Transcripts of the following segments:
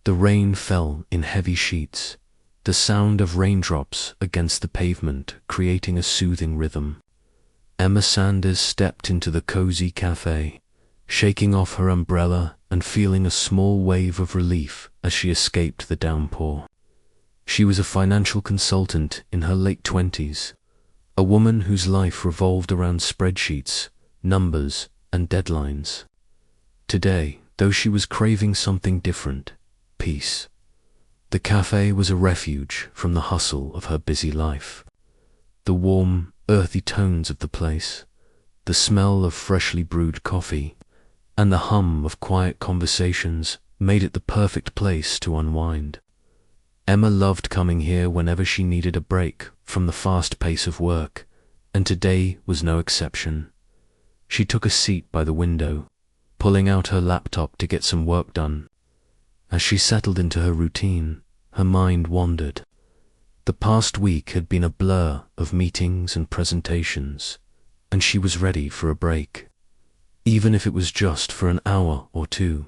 The rain fell in heavy sheets, the sound of raindrops against the pavement creating a soothing rhythm. Emma Sanders stepped into the cozy cafe, shaking off her umbrella and feeling a small wave of relief as she escaped the downpour. She was a financial consultant in her late 20s, a woman whose life revolved around spreadsheets, numbers, and deadlines. Today, though she was craving something different, peace. The cafe was a refuge from the hustle of her busy life. The warm, earthy tones of the place, the smell of freshly brewed coffee, and the hum of quiet conversations made it the perfect place to unwind. Emma loved coming here whenever she needed a break from the fast pace of work, and today was no exception. She took a seat by the window, pulling out her laptop to get some work done. As she settled into her routine, her mind wandered. The past week had been a blur of meetings and presentations, and she was ready for a break, even if it was just for an hour or two.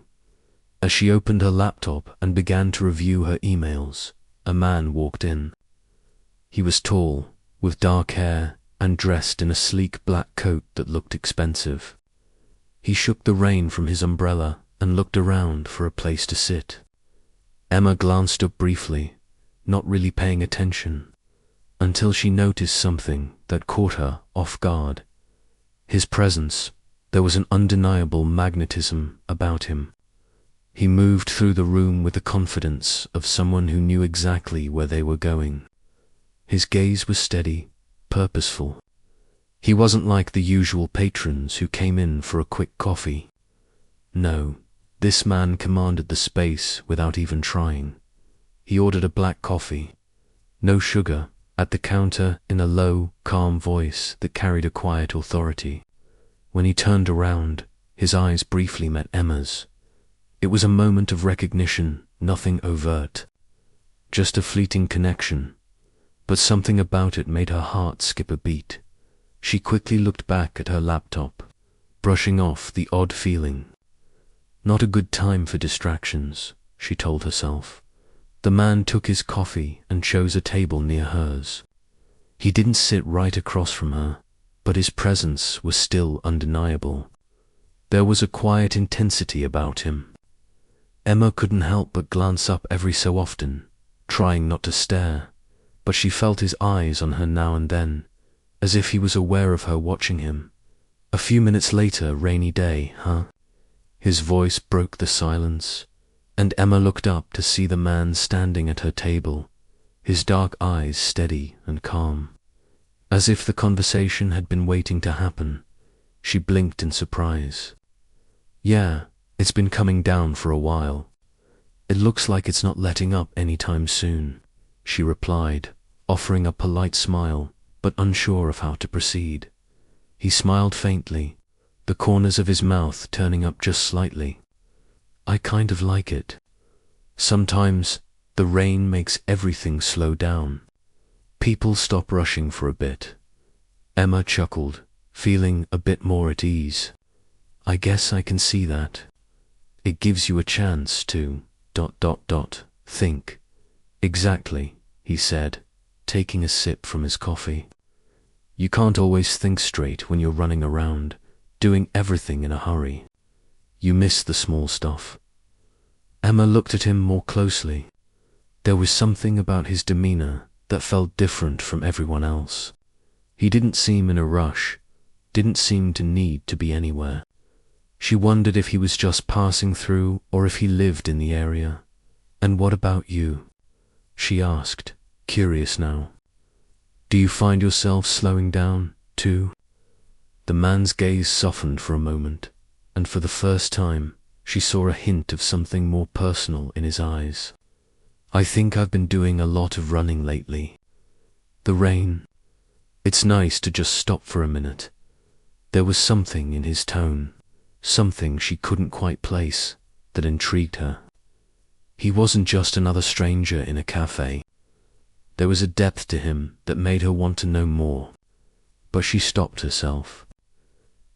As she opened her laptop and began to review her emails, a man walked in. He was tall, with dark hair, and dressed in a sleek black coat that looked expensive. He shook the rain from his umbrella and looked around for a place to sit. Emma glanced up briefly, not really paying attention, until she noticed something that caught her off guard. His presence. There was an undeniable magnetism about him. He moved through the room with the confidence of someone who knew exactly where they were going. His gaze was steady, purposeful. He wasn't like the usual patrons who came in for a quick coffee. No, this man commanded the space without even trying. He ordered a black coffee, no sugar, at the counter in a low, calm voice that carried a quiet authority. When he turned around, his eyes briefly met Emma's. It was a moment of recognition, nothing overt, just a fleeting connection, but something about it made her heart skip a beat. She quickly looked back at her laptop, brushing off the odd feeling. Not a good time for distractions, she told herself. The man took his coffee and chose a table near hers. He didn't sit right across from her, but his presence was still undeniable. There was a quiet intensity about him. Emma couldn't help but glance up every so often, trying not to stare, but she felt his eyes on her now and then, as if he was aware of her watching him. A few minutes later, rainy day, huh? His voice broke the silence, and Emma looked up to see the man standing at her table, his dark eyes steady and calm. As if the conversation had been waiting to happen, she blinked in surprise. Yeah, it's been coming down for a while. It looks like it's not letting up anytime soon, she replied, offering a polite smile, but unsure of how to proceed. He smiled faintly, the corners of his mouth turning up just slightly. I kind of like it. Sometimes the rain makes everything slow down. People stop rushing for a bit. Emma chuckled, feeling a bit more at ease. I guess I can see that. It gives you a chance to... think. Exactly, he said, taking a sip from his coffee. You can't always think straight when you're running around, doing everything in a hurry. You miss the small stuff. Emma looked at him more closely. There was something about his demeanor that felt different from everyone else. He didn't seem in a rush, didn't seem to need to be anywhere. She wondered if he was just passing through or if he lived in the area. And what about you? She asked, curious now. Do you find yourself slowing down, too? The man's gaze softened for a moment, and for the first time, she saw a hint of something more personal in his eyes. I think I've been doing a lot of running lately. The rain. It's nice to just stop for a minute. There was something in his tone, something she couldn't quite place, that intrigued her. He wasn't just another stranger in a cafe. There was a depth to him that made her want to know more. But she stopped herself.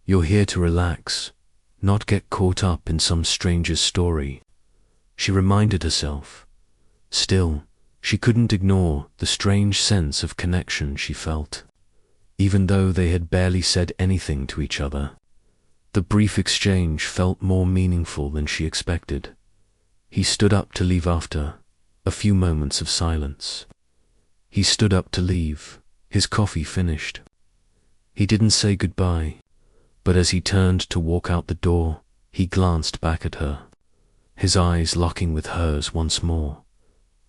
You're here to relax, not get caught up in some stranger's story. she reminded herself. Still, she couldn't ignore the strange sense of connection she felt. Even though they had barely said anything to each other, the brief exchange felt more meaningful than she expected. He stood up to leave after a few moments of silence. He stood up to leave, his coffee finished. He didn't say goodbye, but as he turned to walk out the door, he glanced back at her, his eyes locking with hers once more.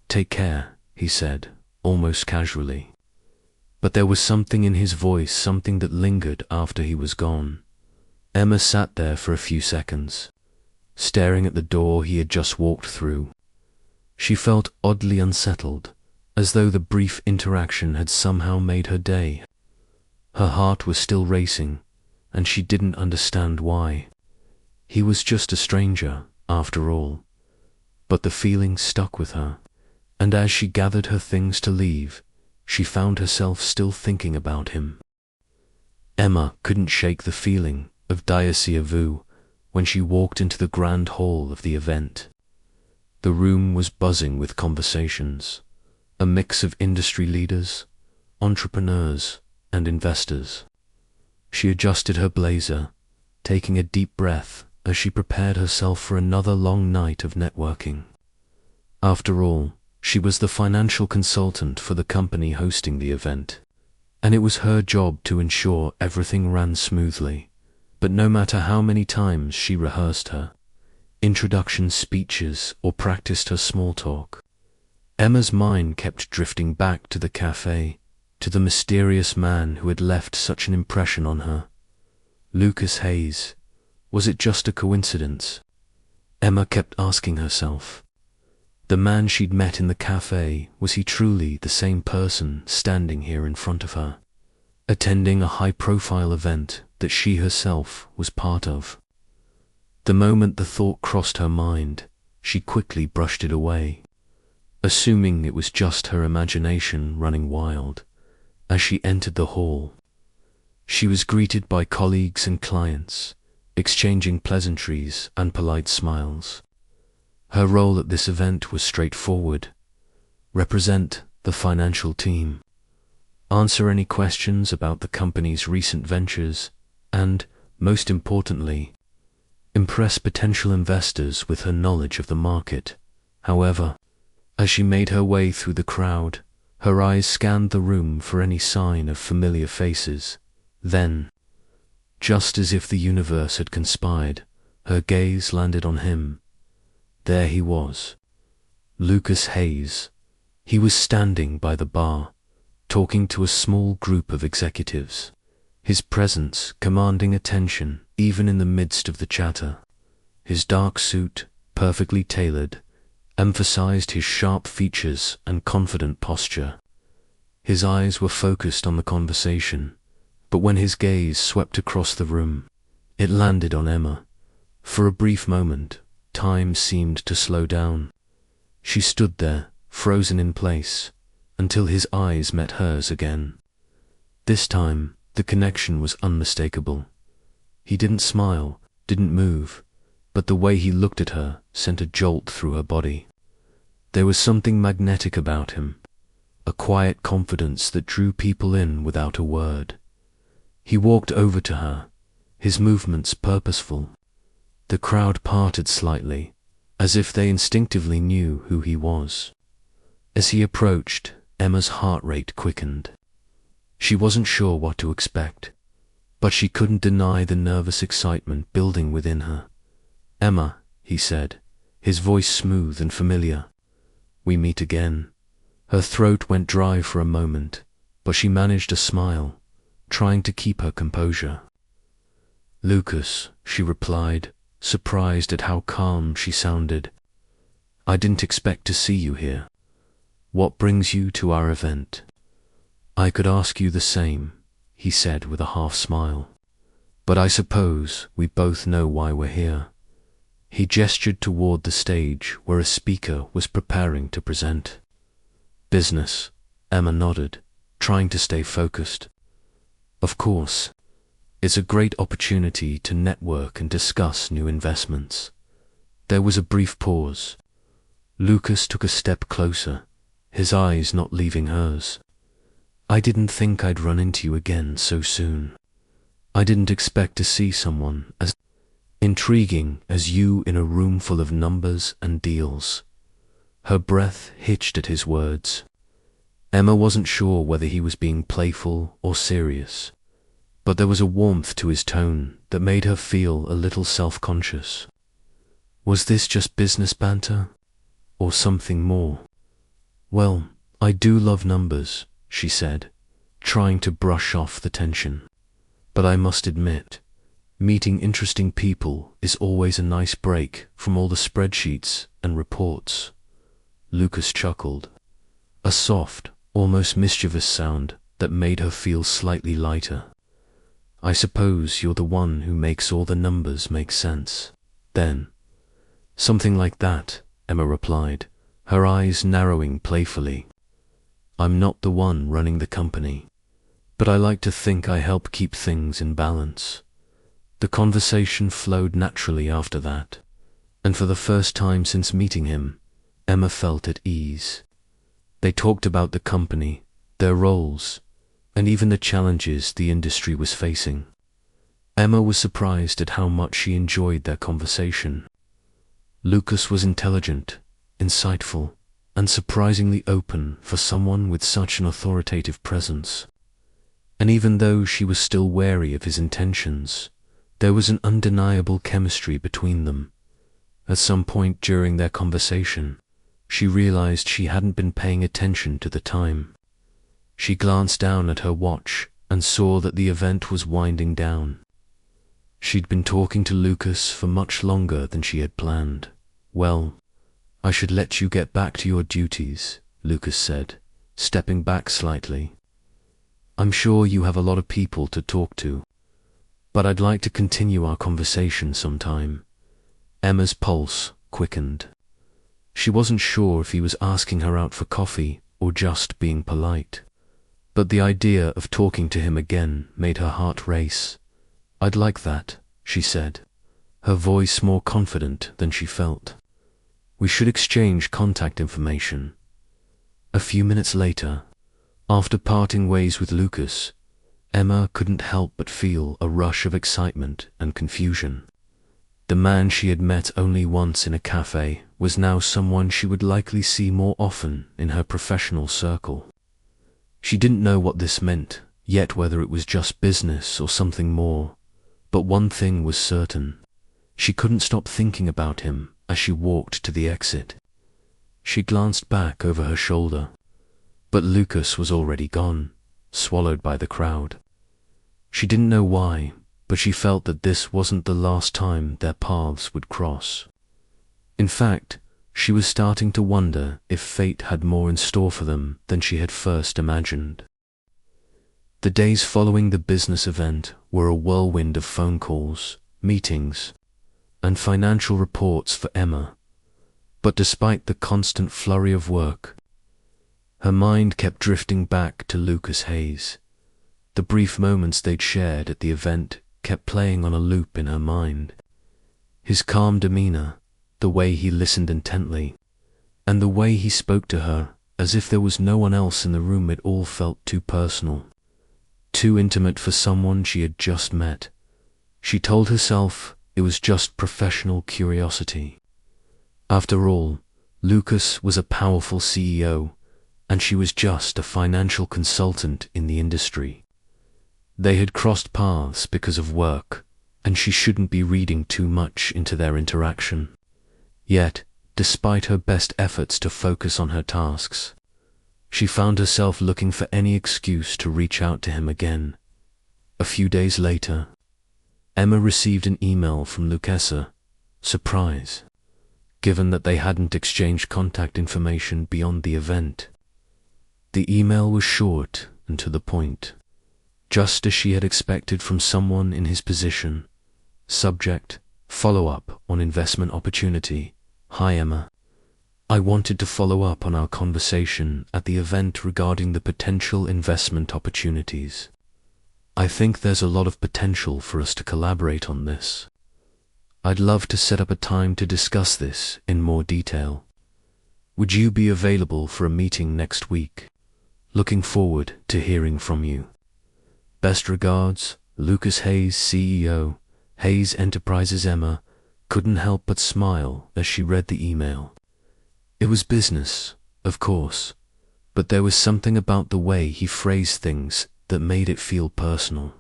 "Take care," he said, almost casually. But there was something in his voice, something that lingered after he was gone. Emma sat there for a few seconds, staring at the door he had just walked through. She felt oddly unsettled, as though the brief interaction had somehow made her day. Her heart was still racing, and she didn't understand why. He was just a stranger, after all. But the feeling stuck with her, and as she gathered her things to leave, she found herself still thinking about him. Emma couldn't shake the feeling of déjà vu when she walked into the grand hall of the event. The room was buzzing with conversations, a mix of industry leaders, entrepreneurs, and investors. She adjusted her blazer, taking a deep breath as she prepared herself for another long night of networking. After all, she was the financial consultant for the company hosting the event, and it was her job to ensure everything ran smoothly. But no matter how many times she rehearsed her introduction speeches or practiced her small talk, Emma's mind kept drifting back to the cafe, to the mysterious man who had left such an impression on her. Lucas Hayes. Was it just a coincidence? Emma kept asking herself. The man she'd met in the cafe, was he truly the same person standing here in front of her, attending a high-profile event that she herself was part of? The moment the thought crossed her mind, she quickly brushed it away, assuming it was just her imagination running wild. As she entered the hall, she was greeted by colleagues and clients, exchanging pleasantries and polite smiles. Her role at this event was straightforward: represent the financial team, answer any questions about the company's recent ventures, and, most importantly, impress potential investors with her knowledge of the market. However, as she made her way through the crowd, her eyes scanned the room for any sign of familiar faces. Then, just as if the universe had conspired, her gaze landed on him. There he was, Lucas Hayes. He was standing by the bar, talking to a small group of executives, his presence commanding attention even in the midst of the chatter. His dark suit, perfectly tailored, emphasized his sharp features and confident posture. His eyes were focused on the conversation, but when his gaze swept across the room, it landed on Emma. For a brief moment, time seemed to slow down. She stood there, frozen in place, until his eyes met hers again. This time, the connection was unmistakable. He didn't smile, didn't move, but the way he looked at her sent a jolt through her body. There was something magnetic about him, a quiet confidence that drew people in without a word. He walked over to her, his movements purposeful. The crowd parted slightly, as if they instinctively knew who he was. As he approached, Emma's heart rate quickened. She wasn't sure what to expect, but she couldn't deny the nervous excitement building within her. "Emma," he said, his voice smooth and familiar. "We meet again." Her throat went dry for a moment, but she managed a smile, trying to keep her composure. "Lucas," she replied, surprised at how calm she sounded. "I didn't expect to see you here. What brings you to our event?" "I could ask you the same," he said with a half smile. "But I suppose we both know why we're here." He gestured toward the stage where a speaker was preparing to present. "Business," Emma nodded, trying to stay focused. "Of course. It's a great opportunity to network and discuss new investments." There was a brief pause, Lucas took a step closer, his eyes not leaving hers. I didn't think I'd run into you again so soon. I didn't expect to see someone as intriguing as you in a room full of numbers and deals. Her breath hitched at his words. Emma wasn't sure whether he was being playful or serious, but there was a warmth to his tone that made her feel a little self-conscious. Was this just business banter, or something more? Well, I do love numbers, she said, trying to brush off the tension. But I must admit, meeting interesting people is always a nice break from all the spreadsheets and reports. Lucas chuckled, a soft, almost mischievous sound that made her feel slightly lighter. I suppose you're the one who makes all the numbers make sense, then. Something like that, Emma replied, her eyes narrowing playfully. I'm not the one running the company, but I like to think I help keep things in balance. The conversation flowed naturally after that, and for the first time since meeting him, Emma felt at ease. They talked about the company, their roles, and even the challenges the industry was facing. Emma was surprised at how much she enjoyed their conversation. Lucas was intelligent, insightful, and surprisingly open for someone with such an authoritative presence. And even though she was still wary of his intentions, there was an undeniable chemistry between them. At some point during their conversation, she realized she hadn't been paying attention to the time. She glanced down at her watch and saw that the event was winding down. She'd been talking to Lucas for much longer than she had planned. Well, I should let you get back to your duties, Lucas said, stepping back slightly. I'm sure you have a lot of people to talk to, but I'd like to continue our conversation sometime. Emma's pulse quickened. She wasn't sure if he was asking her out for coffee or just being polite, but the idea of talking to him again made her heart race. I'd like that, she said, her voice more confident than she felt. We should exchange contact information. A few minutes later, after parting ways with Lucas, Emma couldn't help but feel a rush of excitement and confusion. The man she had met only once in a cafe was now someone she would likely see more often in her professional circle. She didn't know what this meant, yet whether it was just business or something more, but one thing was certain. She couldn't stop thinking about him as she walked to the exit. She glanced back over her shoulder, but Lucas was already gone, swallowed by the crowd. She didn't know why, but she felt that this wasn't the last time their paths would cross. In fact, she was starting to wonder if fate had more in store for them than she had first imagined. The days following the business event were a whirlwind of phone calls, meetings, and financial reports for Emma. But despite the constant flurry of work, her mind kept drifting back to Lucas Hayes. The brief moments they'd shared at the event kept playing on a loop in her mind. His calm demeanor, the way he listened intently, and the way he spoke to her as if there was no one else in the room, it all felt too personal, too intimate for someone she had just met. She told herself it was just professional curiosity. After all, Lucas was a powerful CEO, and she was just a financial consultant in the industry. They had crossed paths because of work, and she shouldn't be reading too much into their interaction. Yet, despite her best efforts to focus on her tasks, she found herself looking for any excuse to reach out to him again. A few days later, Emma received an email from Lucasa. Surprise, given that they hadn't exchanged contact information beyond the event. The email was short and to the point, just as she had expected from someone in his position. Subject: follow-up on investment opportunity. Hi Emma. I wanted to follow up on our conversation at the event regarding the potential investment opportunities. I think there's a lot of potential for us to collaborate on this. I'd love to set up a time to discuss this in more detail. Would you be available for a meeting next week? Looking forward to hearing from you. Best regards, Lucas Hayes, CEO, Hayes Enterprises. Emma couldn't help but smile as she read the email. It was business, of course, but there was something about the way he phrased things that made it feel personal.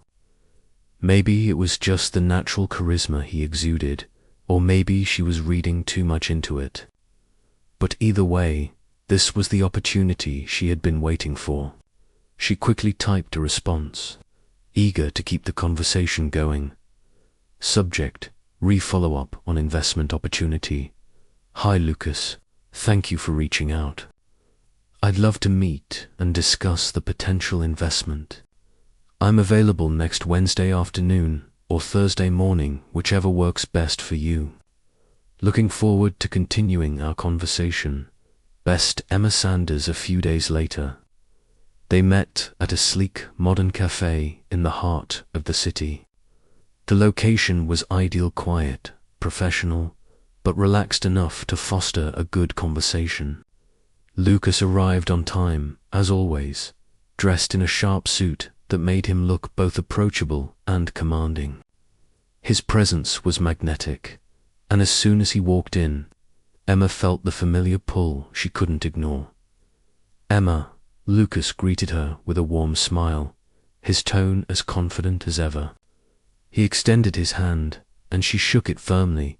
Maybe it was just the natural charisma he exuded, or maybe she was reading too much into it. But either way, this was the opportunity she had been waiting for. She quickly typed a response, eager to keep the conversation going. Subject: re-follow-up on investment opportunity. Hi Lucas, thank you for reaching out. I'd love to meet and discuss the potential investment. I'm available next Wednesday afternoon or Thursday morning, whichever works best for you. Looking forward to continuing our conversation. Best, Emma Sanders. A few days later, they met at a sleek, modern cafe in the heart of the city. The location was ideal, quiet, professional, but relaxed enough to foster a good conversation. Lucas arrived on time, as always, dressed in a sharp suit that made him look both approachable and commanding. His presence was magnetic, and as soon as he walked in, Emma felt the familiar pull she couldn't ignore. Emma, Lucas greeted her with a warm smile, his tone as confident as ever. He extended his hand, and she shook it firmly,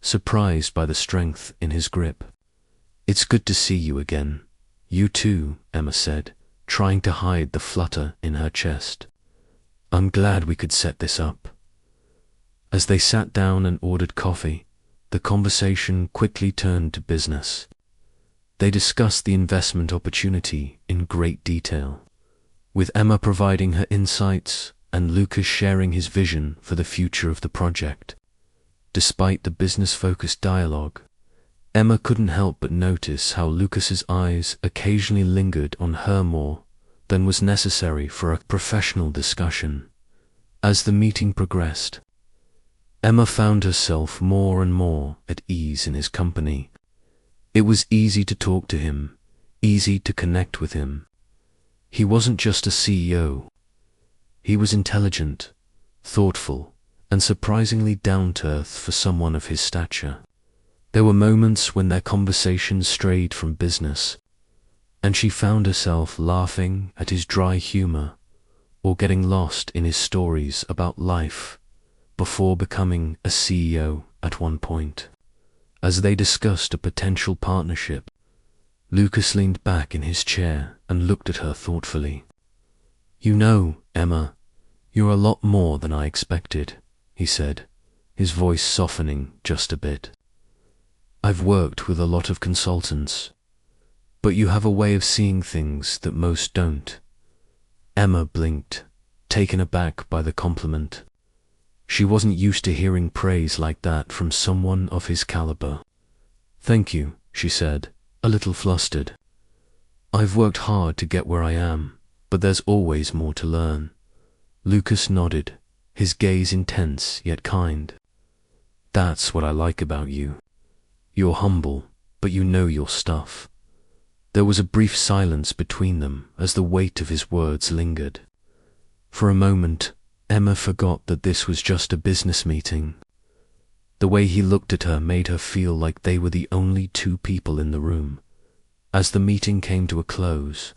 surprised by the strength in his grip. It's good to see you again. You too, Emma said, trying to hide the flutter in her chest. I'm glad we could set this up. As they sat down and ordered coffee, the conversation quickly turned to business. They discussed the investment opportunity in great detail, with Emma providing her insights and Lucas sharing his vision for the future of the project. Despite the business-focused dialogue, Emma couldn't help but notice how Lucas's eyes occasionally lingered on her more than was necessary for a professional discussion. As the meeting progressed, Emma found herself more and more at ease in his company. It was easy to talk to him, easy to connect with him. He wasn't just a CEO. He was intelligent, thoughtful, and surprisingly down-to-earth for someone of his stature. There were moments when their conversation strayed from business, and she found herself laughing at his dry humor or getting lost in his stories about life before becoming a CEO at one point. As they discussed a potential partnership, Lucas leaned back in his chair and looked at her thoughtfully. You know, Emma, you're a lot more than I expected, he said, his voice softening just a bit. I've worked with a lot of consultants, but you have a way of seeing things that most don't. Emma blinked, taken aback by the compliment. She wasn't used to hearing praise like that from someone of his caliber. Thank you, she said, a little flustered. I've worked hard to get where I am, but there's always more to learn. Lucas nodded, his gaze intense yet kind. That's what I like about you. You're humble, but you know your stuff. There was a brief silence between them as the weight of his words lingered. For a moment, Emma forgot that this was just a business meeting. The way he looked at her made her feel like they were the only two people in the room. As the meeting came to a close,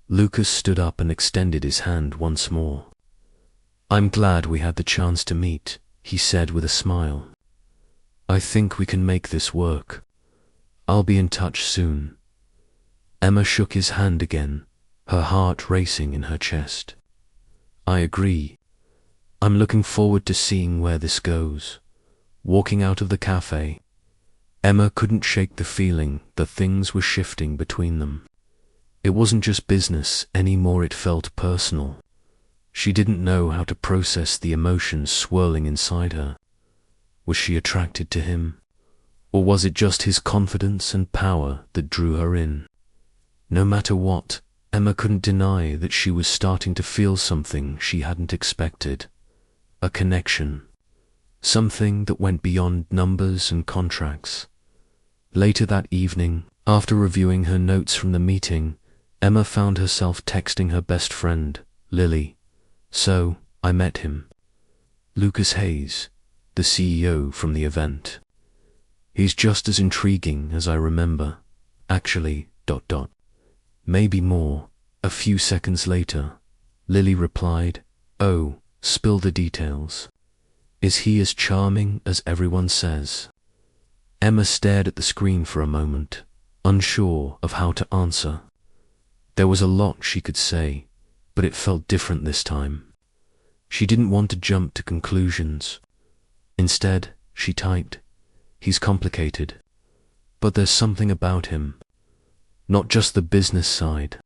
Lucas stood up and extended his hand once more. I'm glad we had the chance to meet, he said with a smile. I think we can make this work. I'll be in touch soon. Emma shook his hand again, her heart racing in her chest. I agree. I'm looking forward to seeing where this goes. Walking out of the cafe, Emma couldn't shake the feeling that things were shifting between them. It wasn't just business anymore, it felt personal. She didn't know how to process the emotions swirling inside her. Was she attracted to him? Or was it just his confidence and power that drew her in? No matter what, Emma couldn't deny that she was starting to feel something she hadn't expected. A connection. Something that went beyond numbers and contracts. Later that evening, After reviewing her notes from the meeting, Emma found herself texting her best friend, Lily. So, I met him. Lucas Hayes, the CEO from the event. He's just as intriguing as I remember. Actually, ... Maybe more. A few seconds later, Lily replied, "Oh, spill the details. Is he as charming as everyone says?" Emma stared at the screen for a moment, unsure of how to answer. There was a lot she could say, but it felt different this time. She didn't want to jump to conclusions. Instead, she typed, "He's complicated, but there's something about him. Not just the business side,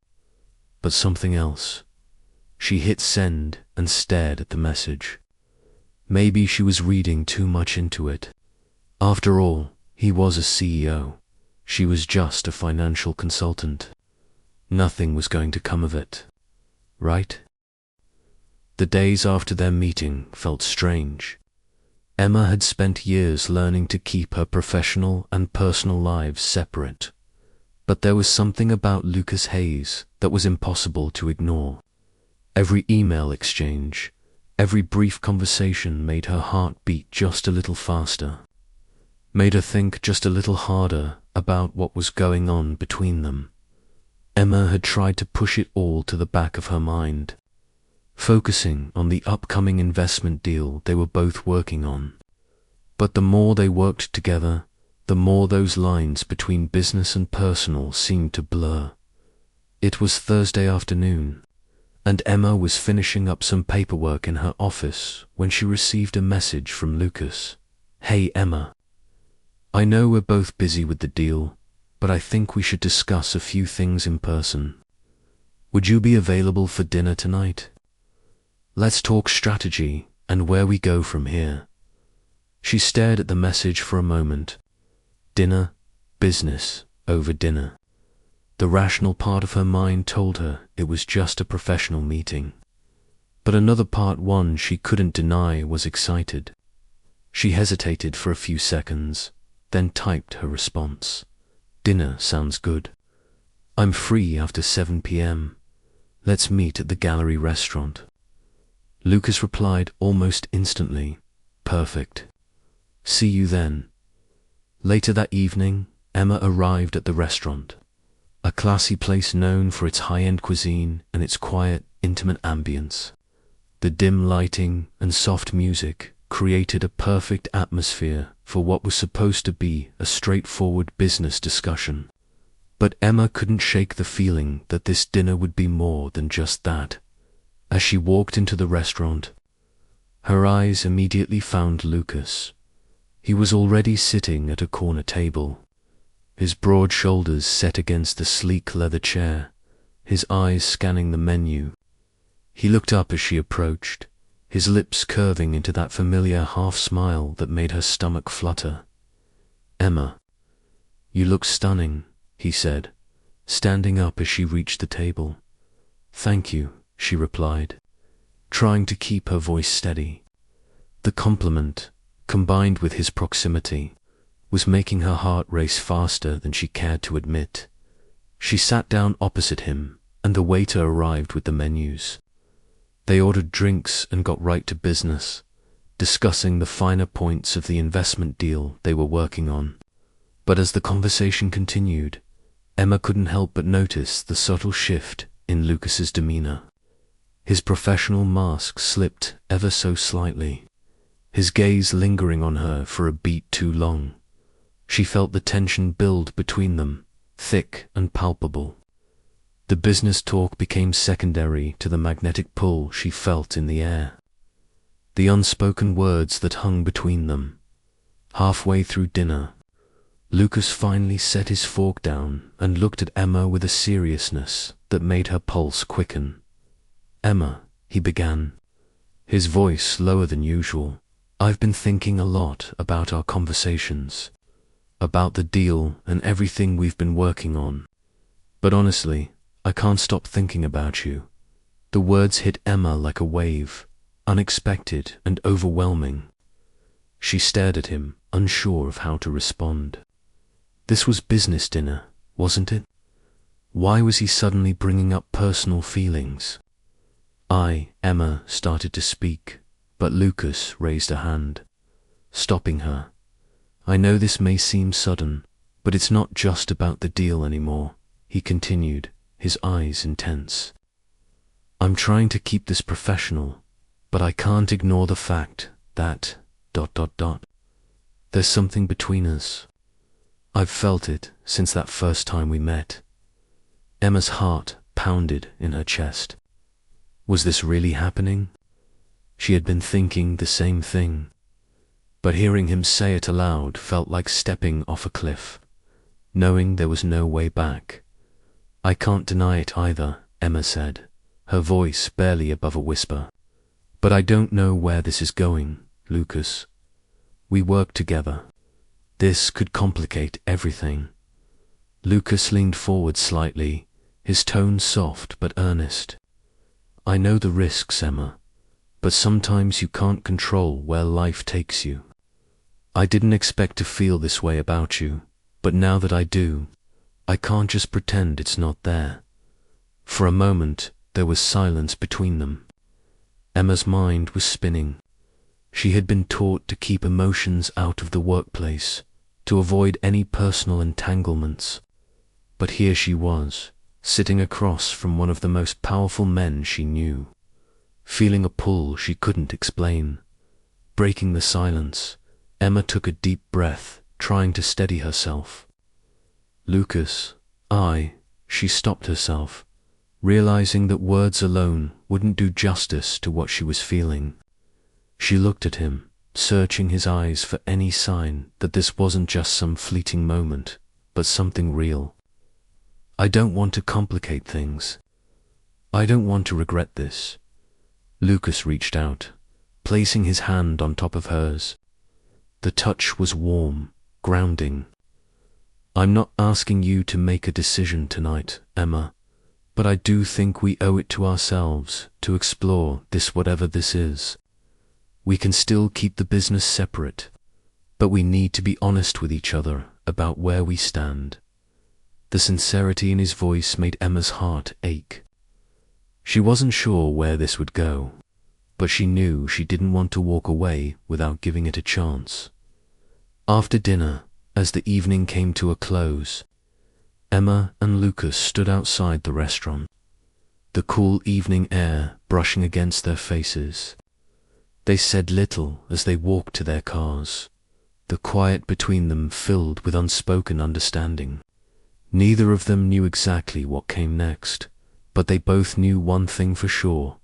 but something else." She hit send and stared at the message. Maybe she was reading too much into it. After all, he was a CEO. She was just a financial consultant. Nothing was going to come of it, right? The days after their meeting felt strange. Emma had spent years learning to keep her professional and personal lives separate. But there was something about Lucas Hayes that was impossible to ignore. Every email exchange, every brief conversation made her heart beat just a little faster, made her think just a little harder about what was going on between them. Emma had tried to push it all to the back of her mind, focusing on the upcoming investment deal they were both working on. But the more they worked together, the more those lines between business and personal seemed to blur. It was Thursday afternoon, and Emma was finishing up some paperwork in her office when she received a message from Lucas. "Hey Emma, I know we're both busy with the deal, but I think we should discuss a few things in person. Would you be available for dinner tonight? Let's talk strategy and where we go from here." She stared at the message for a moment. Dinner, business, over dinner. The rational part of her mind told her it was just a professional meeting. But another part, one she couldn't deny, was excited. She hesitated for a few seconds, then typed her response. "Dinner sounds good. I'm free after 7 p.m. Let's meet at the Gallery restaurant." Lucas replied almost instantly, "Perfect. See you then." Later that evening, Emma arrived at the restaurant, a classy place known for its high-end cuisine and its quiet, intimate ambience. The dim lighting and soft music created a perfect atmosphere for what was supposed to be a straightforward business discussion. But Emma couldn't shake the feeling that this dinner would be more than just that. As she walked into the restaurant, her eyes immediately found Lucas. He was already sitting at a corner table, his broad shoulders set against the sleek leather chair, his eyes scanning the menu. He looked up as she approached, his lips curving into that familiar half-smile that made her stomach flutter. "Emma, you look stunning," he said, standing up as she reached the table. "Thank you," she replied, trying to keep her voice steady. The compliment, combined with his proximity, was making her heart race faster than she cared to admit. She sat down opposite him, and the waiter arrived with the menus. They ordered drinks and got right to business, discussing the finer points of the investment deal they were working on. But as the conversation continued, Emma couldn't help but notice the subtle shift in Lucas's demeanor. His professional mask slipped ever so slightly, his gaze lingering on her for a beat too long. She felt the tension build between them, thick and palpable. The business talk became secondary to the magnetic pull she felt in the air, the unspoken words that hung between them. Halfway through dinner, Lucas finally set his fork down and looked at Emma with a seriousness that made her pulse quicken. "Emma," he began, his voice lower than usual, "I've been thinking a lot about our conversations, about the deal and everything we've been working on. But honestly, I can't stop thinking about you." The words hit Emma like a wave, unexpected and overwhelming. She stared at him, unsure of how to respond. This was business dinner, wasn't it? Why was he suddenly bringing up personal feelings? Emma started to speak, but Lucas raised a hand, stopping her. I know this may seem sudden, but it's not just about the deal anymore, he continued, his eyes intense. I'm trying to keep this professional, but I can't ignore the fact that... There's something between us. I've felt it since that first time we met. Emma's heart pounded in her chest. Was this really happening? She had been thinking the same thing, but hearing him say it aloud felt like stepping off a cliff, knowing there was no way back. I can't deny it either, Emma said, her voice barely above a whisper. But I don't know where this is going, Lucas. We work together. This could complicate everything. Lucas leaned forward slightly, his tone soft but earnest. I know the risks, Emma, but sometimes you can't control where life takes you. I didn't expect to feel this way about you, but now that I do, I can't just pretend it's not there. For a moment, there was silence between them. Emma's mind was spinning. She had been taught to keep emotions out of the workplace, to avoid any personal entanglements. But here she was, sitting across from one of the most powerful men she knew, feeling a pull she couldn't explain. Breaking the silence, Emma took a deep breath, trying to steady herself. Lucas, she stopped herself, realizing that words alone wouldn't do justice to what she was feeling. She looked at him, searching his eyes for any sign that this wasn't just some fleeting moment, but something real. I don't want to complicate things. I don't want to regret this. Lucas reached out, placing his hand on top of hers. The touch was warm, grounding. I'm not asking you to make a decision tonight, Emma, but I do think we owe it to ourselves to explore this, whatever this is. We can still keep the business separate, but we need to be honest with each other about where we stand. The sincerity in his voice made Emma's heart ache. She wasn't sure where this would go, but she knew she didn't want to walk away without giving it a chance. After dinner, as the evening came to a close, Emma and Lucas stood outside the restaurant, the cool evening air brushing against their faces. They said little as they walked to their cars, the quiet between them filled with unspoken understanding. Neither of them knew exactly what came next, but they both knew one thing for sure.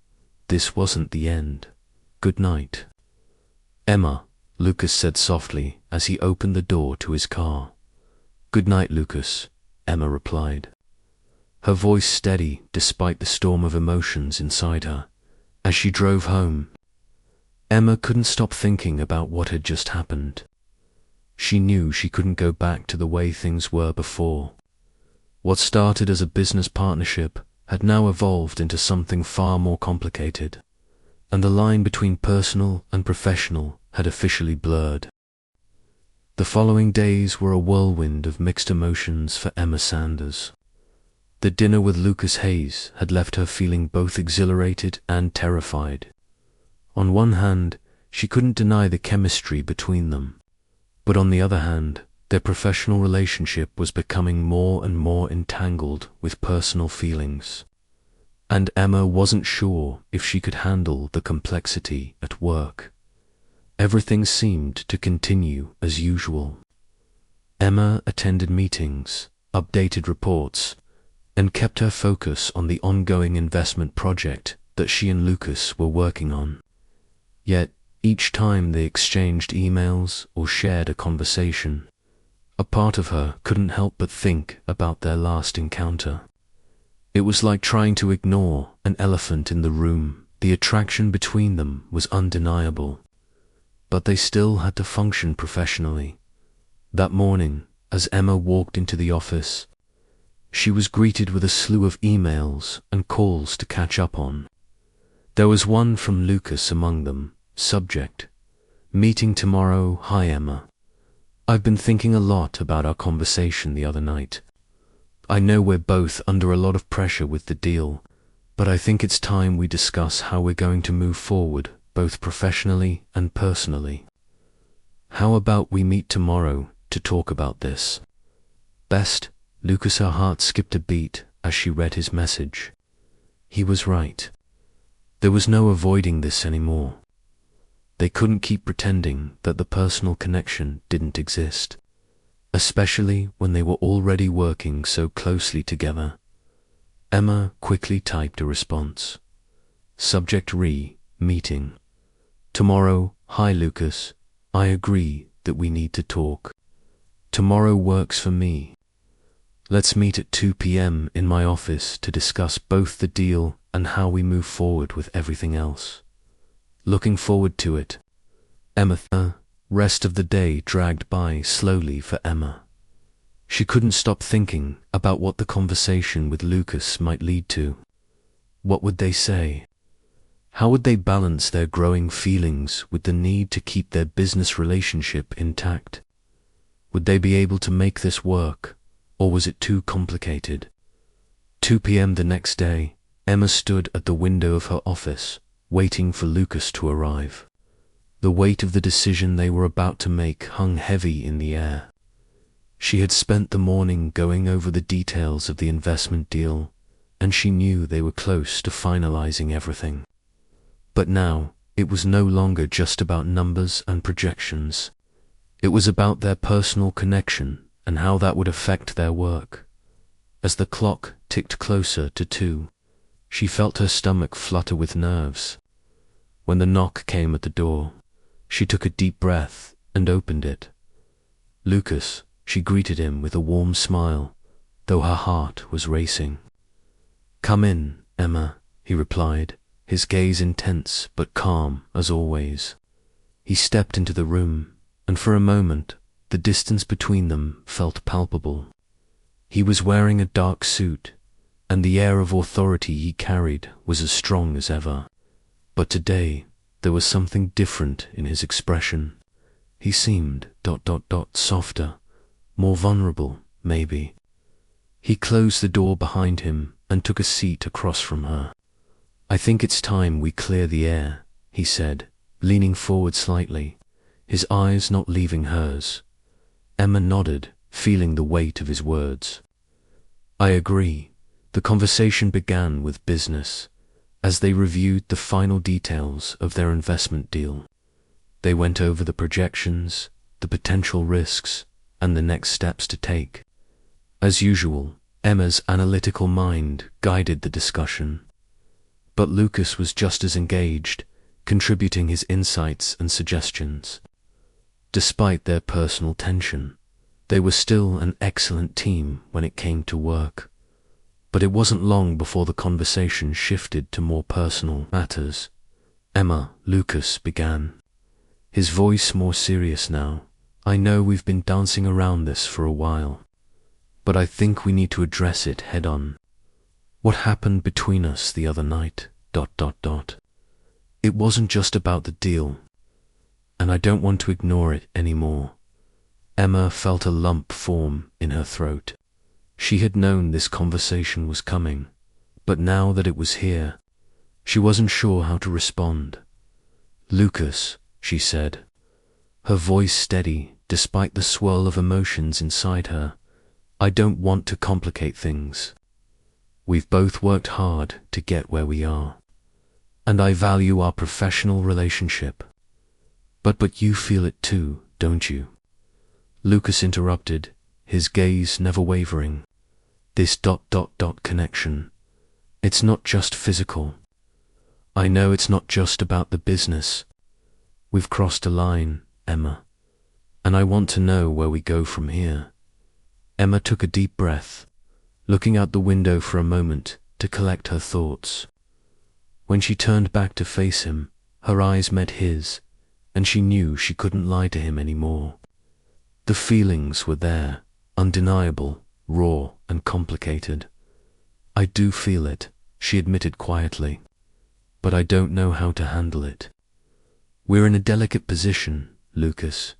This wasn't the end. Good night. Emma, Lucas said softly as he opened the door to his car. Good night, Lucas, Emma replied, her voice steady despite the storm of emotions inside her. As she drove home, Emma couldn't stop thinking about what had just happened. She knew she couldn't go back to the way things were before. What started as a business partnership had now evolved into something far more complicated, and the line between personal and professional had officially blurred. The following days were a whirlwind of mixed emotions for Emma Sanders. The dinner with Lucas Hayes had left her feeling both exhilarated and terrified. On one hand, she couldn't deny the chemistry between them, but on the other hand, their professional relationship was becoming more and more entangled with personal feelings, and Emma wasn't sure if she could handle the complexity at work. Everything seemed to continue as usual. Emma attended meetings, updated reports, and kept her focus on the ongoing investment project that she and Lucas were working on. Yet, each time they exchanged emails or shared a conversation, a part of her couldn't help but think about their last encounter. It was like trying to ignore an elephant in the room. The attraction between them was undeniable, but they still had to function professionally. That morning, as Emma walked into the office, she was greeted with a slew of emails and calls to catch up on. There was one from Lucas among them. Subject: meeting tomorrow. Hi Emma. I've been thinking a lot about our conversation the other night. I know we're both under a lot of pressure with the deal, but I think it's time we discuss how we're going to move forward, both professionally and personally. How about we meet tomorrow to talk about this? Best, Lucas, her heart skipped a beat as she read his message. He was right. There was no avoiding this anymore. They couldn't keep pretending that the personal connection didn't exist, especially when they were already working so closely together. Emma quickly typed a response. Subject meeting. Tomorrow, hi Lucas, I agree that we need to talk. Tomorrow works for me. Let's meet at 2 p.m. in my office to discuss both the deal and how we move forward with everything else. Looking forward to it. Emma. The rest of the day dragged by slowly for Emma. She couldn't stop thinking about what the conversation with Lucas might lead to. What would they say? How would they balance their growing feelings with the need to keep their business relationship intact? Would they be able to make this work, or was it too complicated? 2 p.m. the next day, Emma stood at the window of her office, waiting for Lucas to arrive. The weight of the decision they were about to make hung heavy in the air. She had spent the morning going over the details of the investment deal, and she knew they were close to finalizing everything. But now, it was no longer just about numbers and projections. It was about their personal connection and how that would affect their work. As the clock ticked closer to 2, she felt her stomach flutter with nerves. When the knock came at the door, she took a deep breath and opened it. Lucas, she greeted him with a warm smile, though her heart was racing. Come in, Emma, he replied, his gaze intense but calm as always. He stepped into the room, and for a moment, the distance between them felt palpable. He was wearing a dark suit, and the air of authority he carried was as strong as ever. But today, there was something different in his expression. He seemed ... softer, more vulnerable, maybe. He closed the door behind him and took a seat across from her. I think it's time we clear the air, he said, leaning forward slightly, his eyes not leaving hers. Emma nodded, feeling the weight of his words. I agree. The conversation began with business, as they reviewed the final details of their investment deal. They went over the projections, the potential risks, and the next steps to take. As usual, Emma's analytical mind guided the discussion. But Lucas was just as engaged, contributing his insights and suggestions. Despite their personal tension, they were still an excellent team when it came to work. But it wasn't long before the conversation shifted to more personal matters. Emma, Lucas began, his voice more serious now. I know we've been dancing around this for a while, but I think we need to address it head on. What happened between us the other night, ... It wasn't just about the deal, and I don't want to ignore it anymore. Emma felt a lump form in her throat. She had known this conversation was coming, but now that it was here, she wasn't sure how to respond. Lucas, she said, her voice steady despite the swirl of emotions inside her, I don't want to complicate things. We've both worked hard to get where we are, and I value our professional relationship. But you feel it too, don't you? Lucas interrupted, his gaze never wavering. This ... connection. It's not just physical. I know it's not just about the business. We've crossed a line, Emma, and I want to know where we go from here. Emma took a deep breath, looking out the window for a moment to collect her thoughts. When she turned back to face him, her eyes met his, and she knew she couldn't lie to him anymore. The feelings were there, undeniable, raw and complicated. I do feel it, she admitted quietly, but I don't know how to handle it. We're in a delicate position, Lucas.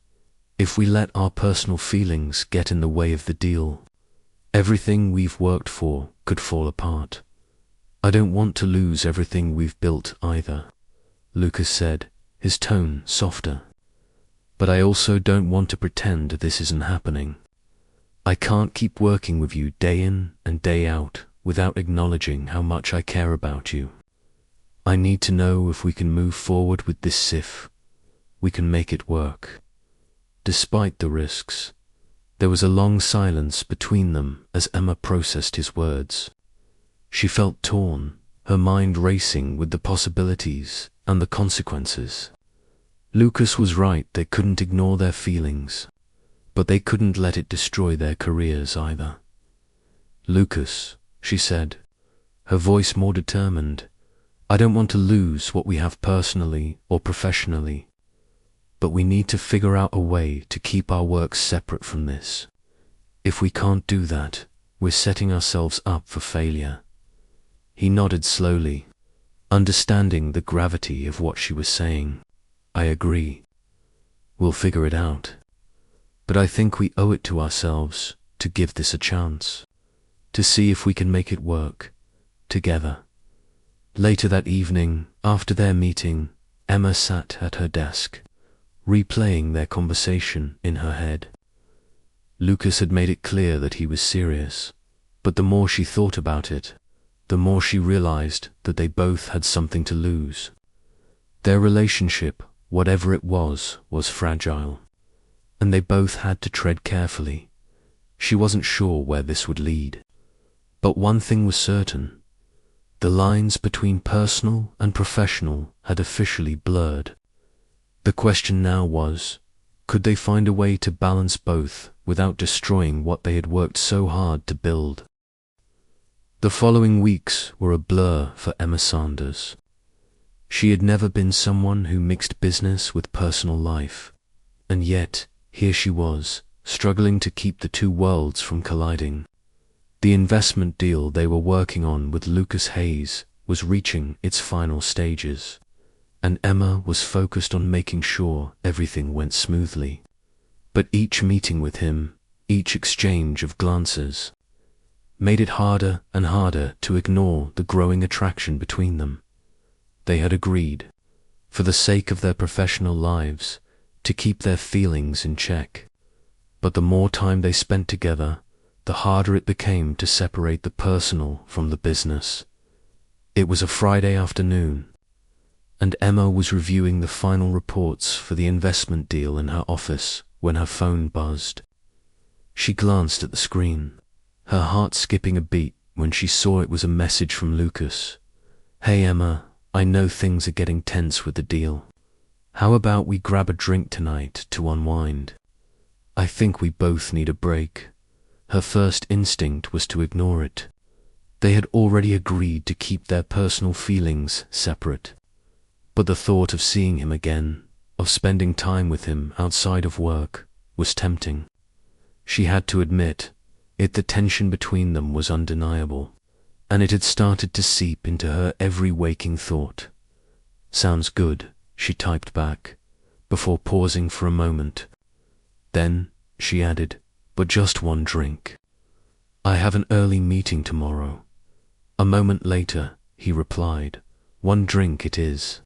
If we let our personal feelings get in the way of the deal, Everything we've worked for could fall apart. I don't want to lose everything we've built either, Lucas said, his tone softer. But I also don't want to pretend this isn't happening. I can't keep working with you day in and day out without acknowledging how much I care about you. I need to know if we can move forward with this SIF. We can make it work. Despite the risks, there was a long silence between them as Emma processed his words. She felt torn, her mind racing with the possibilities and the consequences. Lucas was right, they couldn't ignore their feelings, but they couldn't let it destroy their careers either. Lucas, she said, her voice more determined, I don't want to lose what we have personally or professionally, but we need to figure out a way to keep our work separate from this. If we can't do that, we're setting ourselves up for failure. He nodded slowly, understanding the gravity of what she was saying. I agree. We'll figure it out. But I think we owe it to ourselves to give this a chance, to see if we can make it work, together. Later that evening, after their meeting, Emma sat at her desk, replaying their conversation in her head. Lucas had made it clear that he was serious, but the more she thought about it, the more she realized that they both had something to lose. Their relationship, whatever it was fragile, and they both had to tread carefully. She wasn't sure where this would lead. But one thing was certain. The lines between personal and professional had officially blurred. The question now was, could they find a way to balance both without destroying what they had worked so hard to build? The following weeks were a blur for Emma Sanders. She had never been someone who mixed business with personal life, and yet here she was, struggling to keep the two worlds from colliding. The investment deal they were working on with Lucas Hayes was reaching its final stages, and Emma was focused on making sure everything went smoothly. But each meeting with him, each exchange of glances, made it harder and harder to ignore the growing attraction between them. They had agreed, for the sake of their professional lives, to keep their feelings in check. But the more time they spent together, the harder it became to separate the personal from the business. It was a Friday afternoon, and Emma was reviewing the final reports for the investment deal in her office when her phone buzzed. She glanced at the screen, her heart skipping a beat when she saw it was a message from Lucas. Hey Emma, I know things are getting tense with the deal. How about we grab a drink tonight to unwind? I think we both need a break. Her first instinct was to ignore it. They had already agreed to keep their personal feelings separate. But the thought of seeing him again, of spending time with him outside of work, was tempting. She had to admit, the tension between them was undeniable, and it had started to seep into her every waking thought. Sounds good, she typed back, before pausing for a moment. Then, she added, but just one drink. I have an early meeting tomorrow. A moment later, he replied, one drink it is.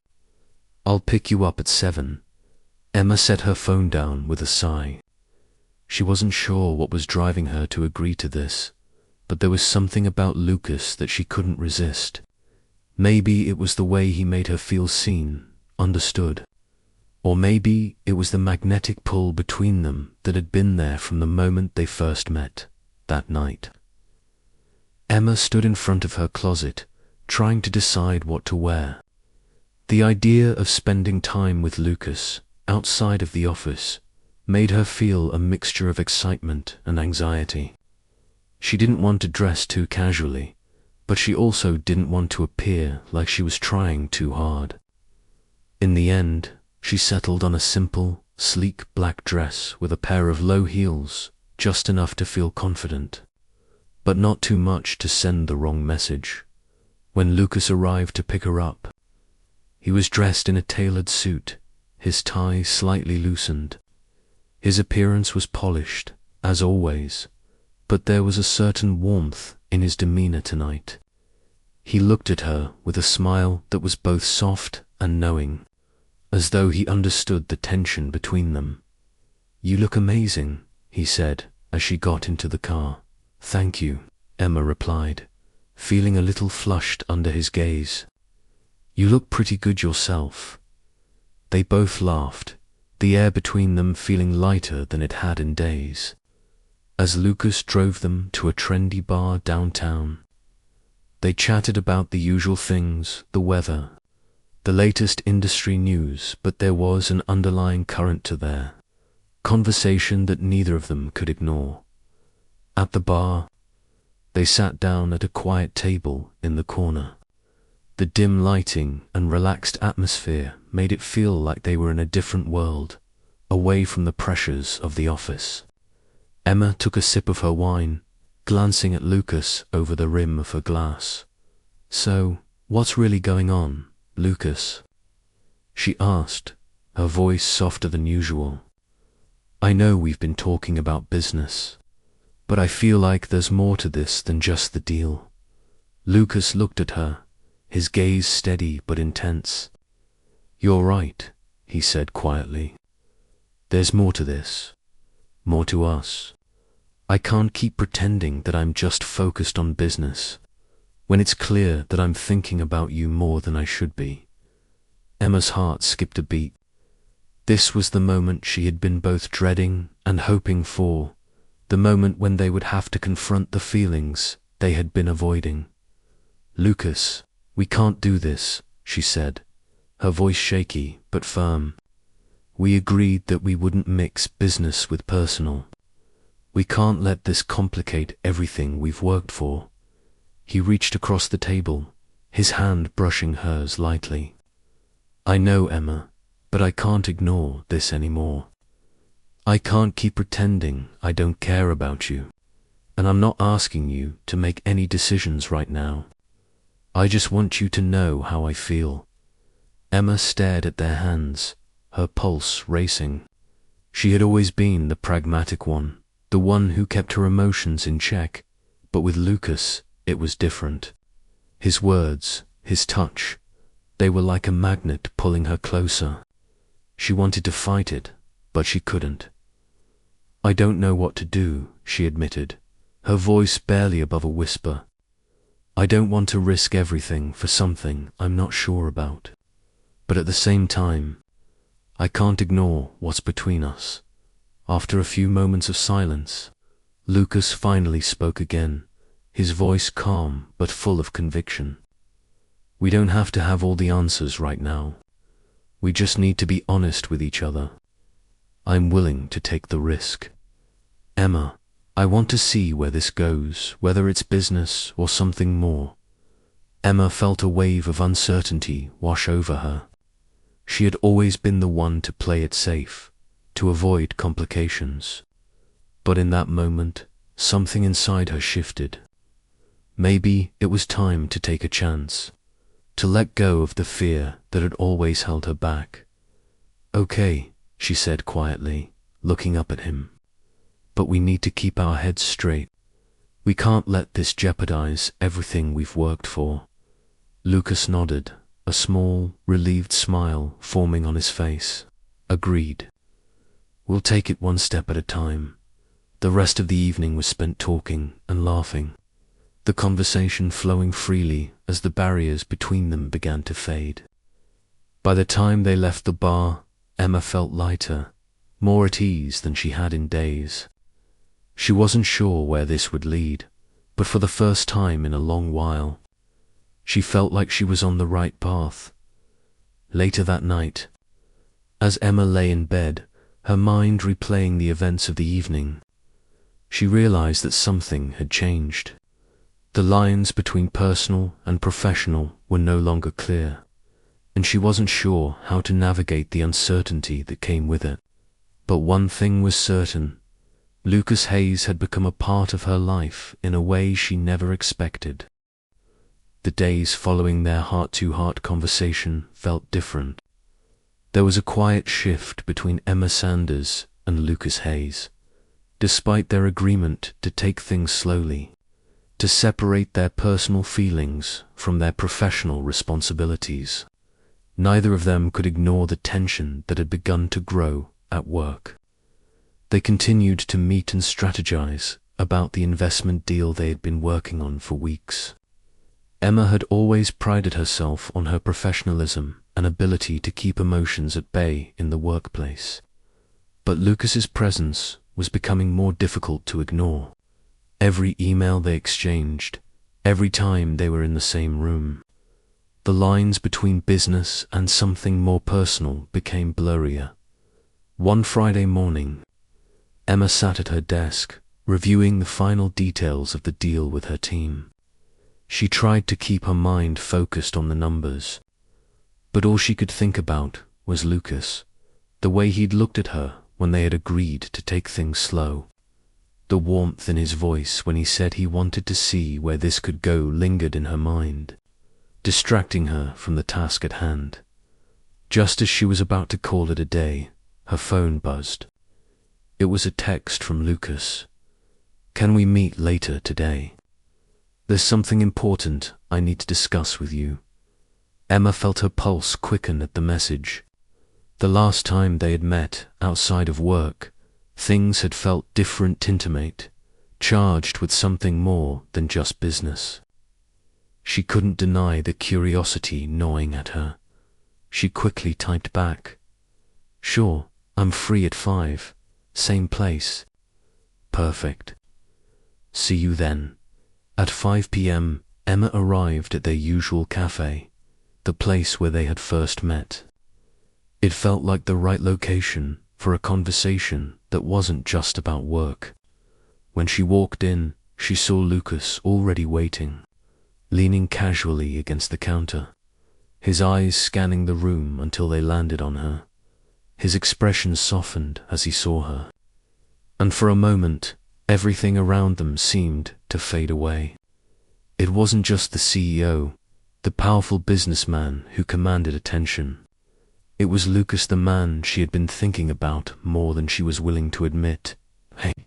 I'll pick you up at 7. Emma set her phone down with a sigh. She wasn't sure what was driving her to agree to this, but there was something about Lucas that she couldn't resist. Maybe it was the way he made her feel seen, understood. Or maybe it was the magnetic pull between them that had been there from the moment they first met, that night. Emma stood in front of her closet, trying to decide what to wear. The idea of spending time with Lucas, outside of the office, made her feel a mixture of excitement and anxiety. She didn't want to dress too casually, but she also didn't want to appear like she was trying too hard. In the end, she settled on a simple, sleek black dress with a pair of low heels, just enough to feel confident, but not too much to send the wrong message. When Lucas arrived to pick her up, he was dressed in a tailored suit, his tie slightly loosened. His appearance was polished, as always, but there was a certain warmth in his demeanor tonight. He looked at her with a smile that was both soft and knowing, as though he understood the tension between them. "You look amazing," he said as she got into the car. "Thank you," Emma replied, feeling a little flushed under his gaze. "You look pretty good yourself." They both laughed, the air between them feeling lighter than it had in days. As Lucas drove them to a trendy bar downtown, they chatted about the usual things, the weather, the latest industry news, but there was an underlying current to their conversation that neither of them could ignore. At the bar, they sat down at a quiet table in the corner. The dim lighting and relaxed atmosphere made it feel like they were in a different world, away from the pressures of the office. Emma took a sip of her wine, glancing at Lucas over the rim of her glass. "So, what's really going on, Lucas?" she asked, her voice softer than usual. "I know we've been talking about business, but I feel like there's more to this than just the deal." Lucas looked at her, his gaze steady but intense. "You're right," he said quietly. "There's more to this. More to us. I can't keep pretending that I'm just focused on business, when it's clear that I'm thinking about you more than I should be." Emma's heart skipped a beat. This was the moment she had been both dreading and hoping for, the moment when they would have to confront the feelings they had been avoiding. "Lucas, we can't do this," she said, her voice shaky but firm. "We agreed that we wouldn't mix business with personal. We can't let this complicate everything we've worked for." He reached across the table, his hand brushing hers lightly. "I know, Emma, but I can't ignore this anymore. I can't keep pretending I don't care about you, and I'm not asking you to make any decisions right now. I just want you to know how I feel." Emma stared at their hands, her pulse racing. She had always been the pragmatic one, the one who kept her emotions in check, but with Lucas, it was different. His words, his touch, they were like a magnet pulling her closer. She wanted to fight it, but she couldn't. "I don't know what to do," she admitted, her voice barely above a whisper. "I don't want to risk everything for something I'm not sure about. But at the same time, I can't ignore what's between us." After a few moments of silence, Lucas finally spoke again, his voice calm but full of conviction. "We don't have to have all the answers right now. We just need to be honest with each other. I'm willing to take the risk. Emma, I want to see where this goes, whether it's business or something more." Emma felt a wave of uncertainty wash over her. She had always been the one to play it safe, to avoid complications. But in that moment, something inside her shifted. Maybe it was time to take a chance, to let go of the fear that had always held her back. "Okay," she said quietly, looking up at him. "But we need to keep our heads straight. We can't let this jeopardize everything we've worked for." Lucas nodded, a small, relieved smile forming on his face. "Agreed. We'll take it one step at a time." The rest of the evening was spent talking and laughing, the conversation flowing freely as the barriers between them began to fade. By the time they left the bar, Emma felt lighter, more at ease than she had in days. She wasn't sure where this would lead, but for the first time in a long while, she felt like she was on the right path. Later that night, as Emma lay in bed, her mind replaying the events of the evening, she realized that something had changed. The lines between personal and professional were no longer clear, and she wasn't sure how to navigate the uncertainty that came with it. But one thing was certain: Lucas Hayes had become a part of her life in a way she never expected. The days following their heart-to-heart conversation felt different. There was a quiet shift between Emma Sanders and Lucas Hayes. despite their agreement to take things slowly, to separate their personal feelings from their professional responsibilities. Neither of them could ignore the tension that had begun to grow at work. They continued to meet and strategize about the investment deal they had been working on for weeks. Emma had always prided herself on her professionalism and ability to keep emotions at bay in the workplace. But Lucas's presence was becoming more difficult to ignore. Every email they exchanged, every time they were in the same room, the lines between business and something more personal became blurrier. One Friday morning, Emma sat at her desk, reviewing the final details of the deal with her team. She tried to keep her mind focused on the numbers, but all she could think about was Lucas, the way he'd looked at her when they had agreed to take things slow. The warmth in his voice when he said he wanted to see where this could go lingered in her mind, distracting her from the task at hand. Just as she was about to call it a day, her phone buzzed. It was a text from Lucas. "Can we meet later today? There's something important I need to discuss with you." Emma felt her pulse quicken at the message. The last time they had met outside of work, things had felt different, intimate, charged with something more than just business. She couldn't deny the curiosity gnawing at her. She quickly typed back, "Sure, I'm free at 5, same place." "Perfect. See you then." At 5 p.m., Emma arrived at their usual cafe, the place where they had first met. It felt like the right location for a conversation that wasn't just about work. When she walked in, she saw Lucas already waiting, leaning casually against the counter, his eyes scanning the room until they landed on her. His expression softened as he saw her, and for a moment, everything around them seemed to fade away. It wasn't just the CEO, the powerful businessman who commanded attention. It was Lucas, the man she had been thinking about more than she was willing to admit. "Hey,"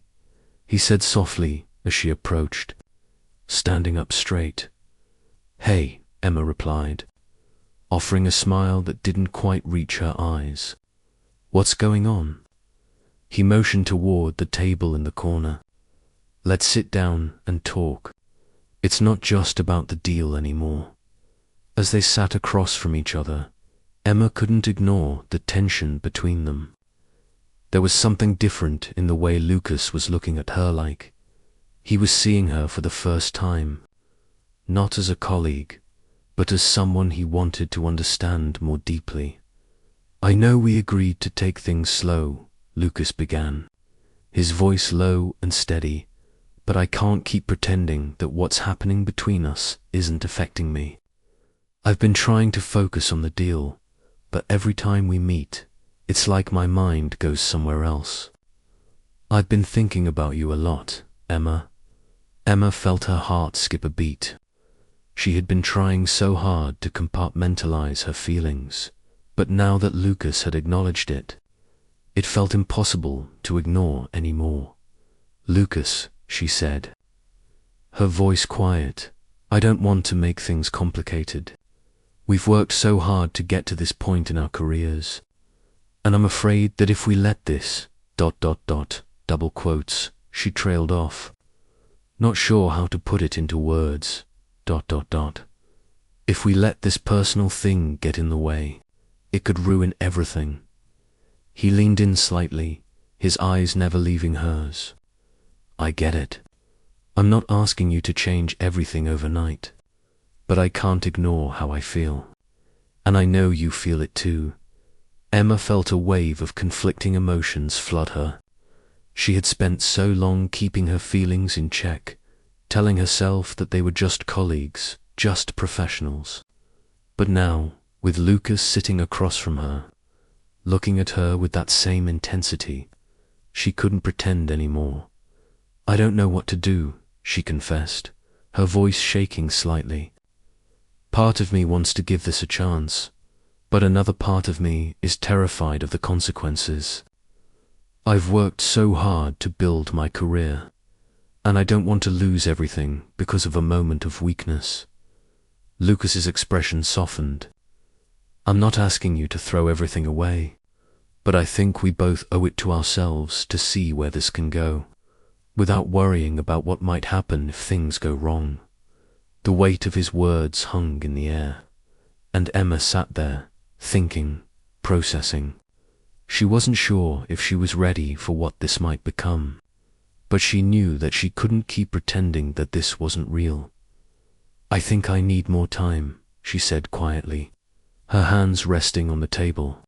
he said softly as she approached, standing up straight. "Hey," Emma replied, offering a smile that didn't quite reach her eyes. "What's going on?" He motioned toward the table in the corner. "Let's sit down and talk. It's not just about the deal anymore." As they sat across from each other, Emma couldn't ignore the tension between them. There was something different in the way Lucas was looking at her, like he was seeing her for the first time, not as a colleague, but as someone he wanted to understand more deeply. "I know we agreed to take things slow," Lucas began, his voice low and steady, "but I can't keep pretending that what's happening between us isn't affecting me. I've been trying to focus on the deal, but every time we meet, it's like my mind goes somewhere else. I've been thinking about you a lot, Emma." Emma felt her heart skip a beat. She had been trying so hard to compartmentalize her feelings, but now that Lucas had acknowledged it, it felt impossible to ignore anymore. "Lucas," she said, her voice quiet, "I don't want to make things complicated. We've worked so hard to get to this point in our careers, and I'm afraid that if we let this ... double quotes, she trailed off, not sure how to put it into words ... if we let this personal thing get in the way, it could ruin everything." He leaned in slightly, his eyes never leaving hers. "I get it. I'm not asking you to change everything overnight, but I can't ignore how I feel. And I know you feel it too." Emma felt a wave of conflicting emotions flood her. She had spent so long keeping her feelings in check, telling herself that they were just colleagues, just professionals. But now, with Lucas sitting across from her, looking at her with that same intensity, she couldn't pretend anymore. "I don't know what to do," she confessed, her voice shaking slightly. "Part of me wants to give this a chance, but another part of me is terrified of the consequences." I've worked so hard to build my career, and I don't want to lose everything because of a moment of weakness. Lucas's expression softened. I'm not asking you to throw everything away, but I think we both owe it to ourselves to see where this can go, without worrying about what might happen if things go wrong. The weight of his words hung in the air, and Emma sat there, thinking, processing. She wasn't sure if she was ready for what this might become, but she knew that she couldn't keep pretending that this wasn't real. I think I need more time, she said quietly, her hands resting on the table.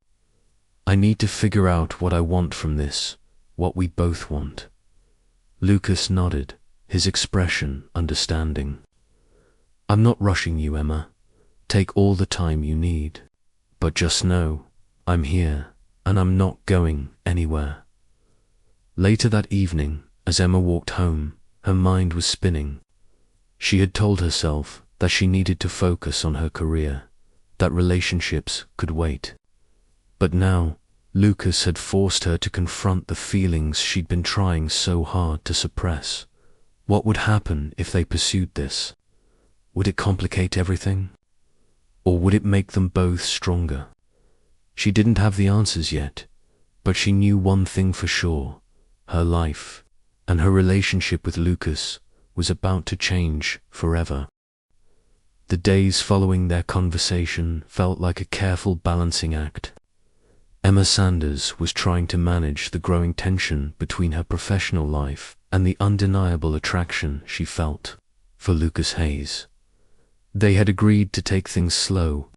I need to figure out what I want from this, what we both want. Lucas nodded, his expression understanding. I'm not rushing you, Emma. Take all the time you need. But just know, I'm here, and I'm not going anywhere. Later that evening, as Emma walked home, her mind was spinning. She had told herself that she needed to focus on her career, that relationships could wait. But now, Lucas had forced her to confront the feelings she'd been trying so hard to suppress. What would happen if they pursued this? Would it complicate everything? Or would it make them both stronger? She didn't have the answers yet, but she knew one thing for sure. Her life, and her relationship with Lucas, was about to change forever. The days following their conversation felt like a careful balancing act. Emma Sanders was trying to manage the growing tension between her professional life and the undeniable attraction she felt for Lucas Hayes. They had agreed to take things slow,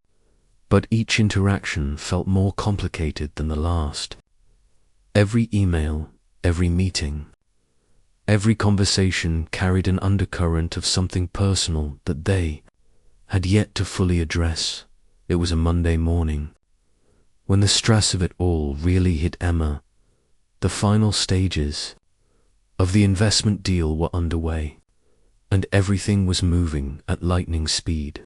but each interaction felt more complicated than the last. Every email, every meeting, every conversation carried an undercurrent of something personal that they had yet to fully address. It was a Monday morning, when the stress of it all really hit Emma. The final stages of the investment deal were underway, and everything was moving at lightning speed.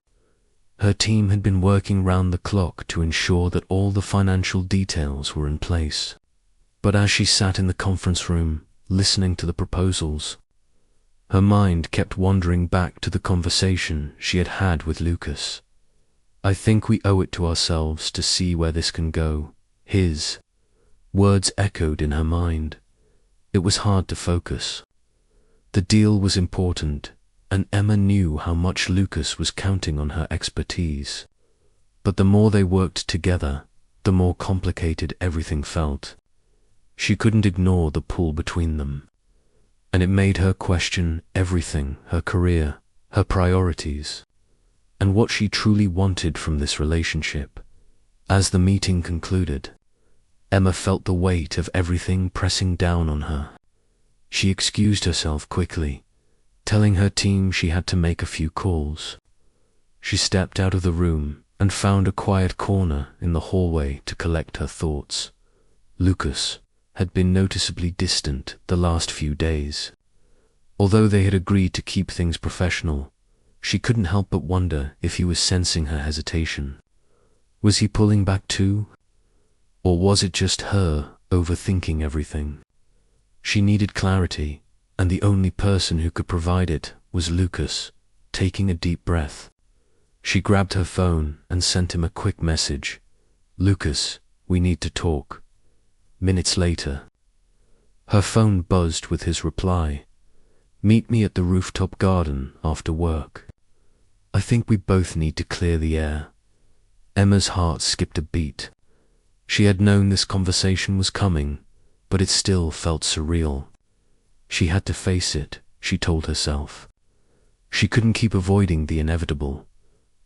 Her team had been working round the clock to ensure that all the financial details were in place. But as she sat in the conference room, listening to the proposals, her mind kept wandering back to the conversation she had had with Lucas. I think we owe it to ourselves to see where this can go. His words echoed in her mind. It was hard to focus. The deal was important, and Emma knew how much Lucas was counting on her expertise. But the more they worked together, the more complicated everything felt. She couldn't ignore the pull between them, and it made her question everything: her career, her priorities, and what she truly wanted from this relationship. As the meeting concluded, Emma felt the weight of everything pressing down on her. She excused herself quickly, telling her team she had to make a few calls. She stepped out of the room and found a quiet corner in the hallway to collect her thoughts. Lucas had been noticeably distant the last few days. Although they had agreed to keep things professional, she couldn't help but wonder if he was sensing her hesitation. Was he pulling back too? Or was it just her overthinking everything? She needed clarity, and the only person who could provide it was Lucas. Taking a deep breath, she grabbed her phone and sent him a quick message. Lucas, we need to talk. Minutes later, her phone buzzed with his reply. Meet me at the rooftop garden after work. I think we both need to clear the air. Emma's heart skipped a beat. She had known this conversation was coming, but it still felt surreal. She had to face it, she told herself. She couldn't keep avoiding the inevitable.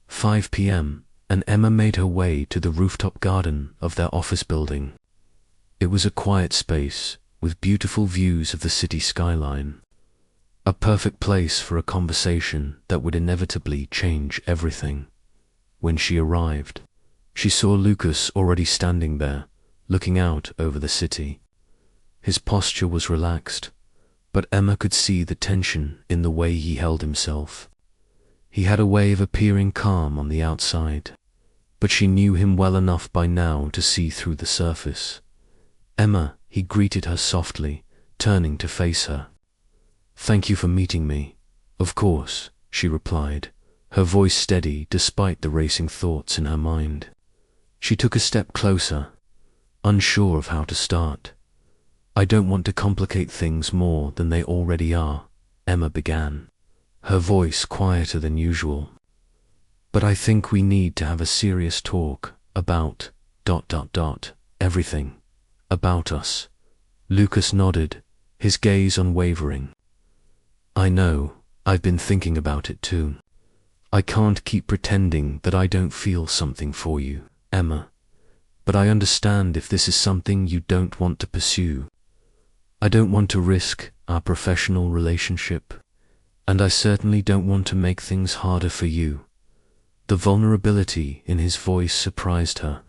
5 p.m., and Emma made her way to the rooftop garden of their office building. It was a quiet space, with beautiful views of the city skyline. A perfect place for a conversation that would inevitably change everything. When she arrived, she saw Lucas already standing there, looking out over the city. His posture was relaxed, but Emma could see the tension in the way he held himself. He had a way of appearing calm on the outside, but she knew him well enough by now to see through the surface. Emma, he greeted her softly, turning to face her. "Thank you for meeting me." "Of course," she replied, her voice steady despite the racing thoughts in her mind. She took a step closer, unsure of how to start. "I don't want to complicate things more than they already are," Emma began, her voice quieter than usual. "But I think we need to have a serious talk about ... everything. About us." Lucas nodded, his gaze unwavering. "I know, I've been thinking about it too. I can't keep pretending that I don't feel something for you, Emma. But I understand if this is something you don't want to pursue. I don't want to risk our professional relationship, and I certainly don't want to make things harder for you." The vulnerability in his voice surprised her.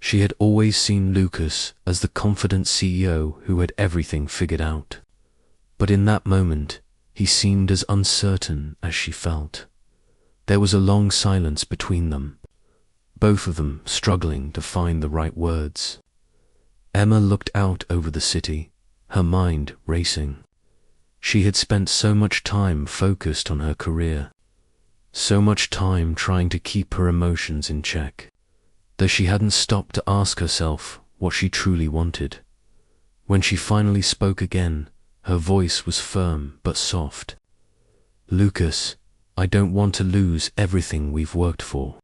She had always seen Lucas as the confident CEO who had everything figured out. But in that moment, he seemed as uncertain as she felt. There was a long silence between them, both of them struggling to find the right words. Emma looked out over the city, her mind racing. She had spent so much time focused on her career, so much time trying to keep her emotions in check, that she hadn't stopped to ask herself what she truly wanted. When she finally spoke again, her voice was firm but soft. "Lucas, I don't want to lose everything we've worked for,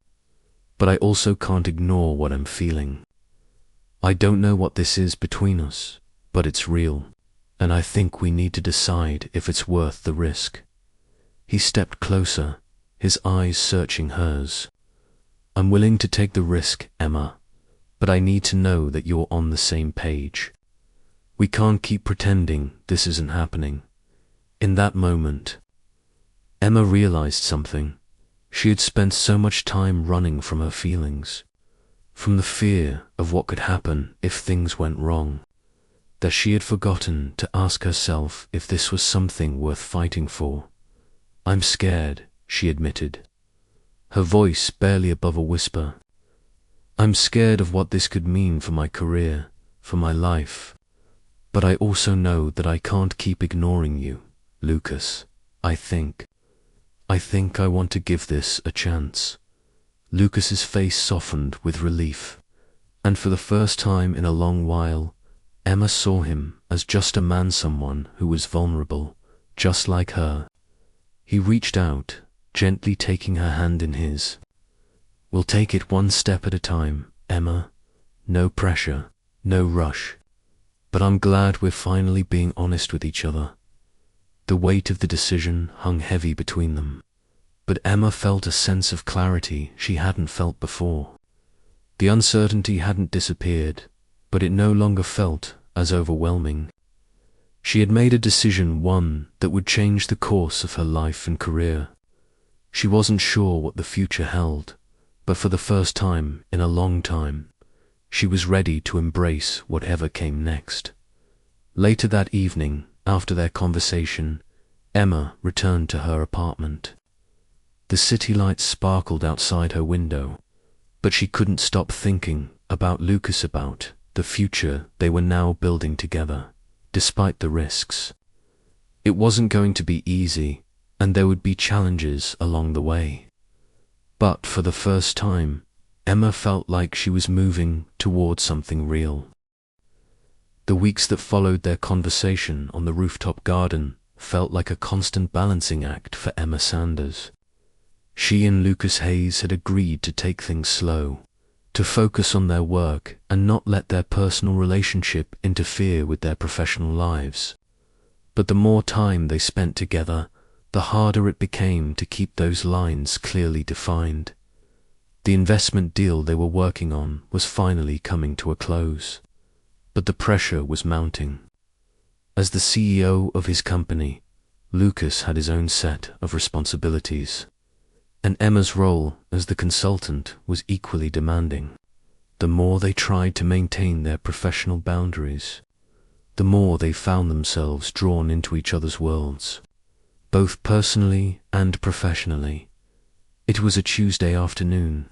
but I also can't ignore what I'm feeling. I don't know what this is between us, but it's real, and I think we need to decide if it's worth the risk." He stepped closer, his eyes searching hers. "I'm willing to take the risk, Emma, but I need to know that you're on the same page. We can't keep pretending this isn't happening." In that moment, Emma realized something. She had spent so much time running from her feelings, from the fear of what could happen if things went wrong, that she had forgotten to ask herself if this was something worth fighting for. "I'm scared," she admitted, her voice barely above a whisper. "I'm scared of what this could mean for my career, for my life. But I also know that I can't keep ignoring you, Lucas. I think I want to give this a chance." Lucas's face softened with relief, and for the first time in a long while, Emma saw him as just a man, someone who was vulnerable, just like her. He reached out, gently taking her hand in his. "We'll take it one step at a time, Emma. No pressure, no rush. But I'm glad we're finally being honest with each other." The weight of the decision hung heavy between them, but Emma felt a sense of clarity she hadn't felt before. The uncertainty hadn't disappeared, but it no longer felt as overwhelming. She had made a decision, one that would change the course of her life and career. She wasn't sure what the future held, but for the first time in a long time, she was ready to embrace whatever came next. Later that evening, after their conversation, Emma returned to her apartment. The city lights sparkled outside her window, but she couldn't stop thinking about Lucas, about the future they were now building together, despite the risks. It wasn't going to be easy, and there would be challenges along the way. But for the first time, Emma felt like she was moving towards something real. The weeks that followed their conversation on the rooftop garden felt like a constant balancing act for Emma Sanders. She and Lucas Hayes had agreed to take things slow, to focus on their work and not let their personal relationship interfere with their professional lives. But the more time they spent together, the harder it became to keep those lines clearly defined. The investment deal they were working on was finally coming to a close, but the pressure was mounting. As the CEO of his company, Lucas had his own set of responsibilities, and Emma's role as the consultant was equally demanding. The more they tried to maintain their professional boundaries, the more they found themselves drawn into each other's worlds, both personally and professionally. It was a Tuesday afternoon,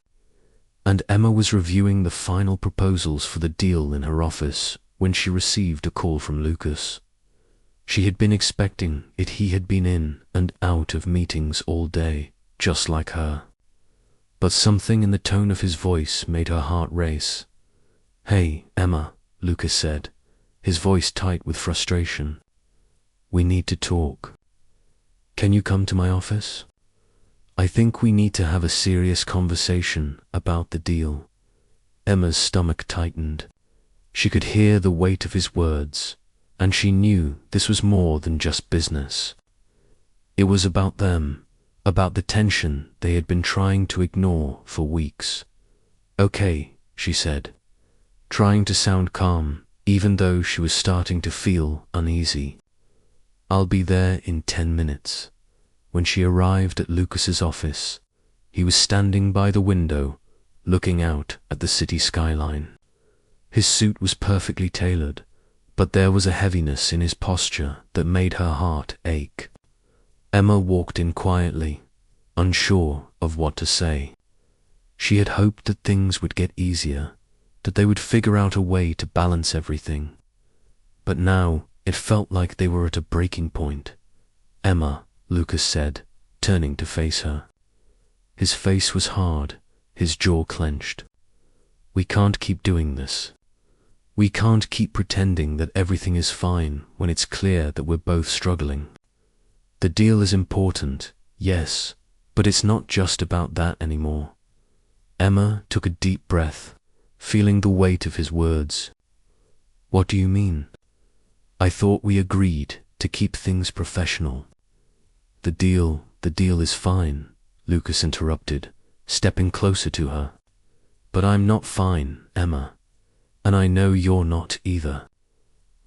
and Emma was reviewing the final proposals for the deal in her office when she received a call from Lucas. She had been expecting it. He had been in and out of meetings all day, just like her. But something in the tone of his voice made her heart race. "Hey, Emma," Lucas said, his voice tight with frustration. "We need to talk. Can you come to my office? I think we need to have a serious conversation about the deal." Emma's stomach tightened. She could hear the weight of his words, and she knew this was more than just business. It was about them, about the tension they had been trying to ignore for weeks. "Okay," she said, trying to sound calm, even though she was starting to feel uneasy. "I'll be there in 10 minutes. When she arrived at Lucas's office, he was standing by the window, looking out at the city skyline. His suit was perfectly tailored, but there was a heaviness in his posture that made her heart ache. Emma walked in quietly, unsure of what to say. She had hoped that things would get easier, that they would figure out a way to balance everything. But now it felt like they were at a breaking point. "Emma," Lucas said, turning to face her. His face was hard, his jaw clenched. "We can't keep doing this. We can't keep pretending that everything is fine when it's clear that we're both struggling. The deal is important, yes, but it's not just about that anymore." Emma took a deep breath, feeling the weight of his words. "What do you mean? I thought we agreed to keep things professional." The deal is fine," Lucas interrupted, stepping closer to her. "But I'm not fine, Emma. And I know you're not either.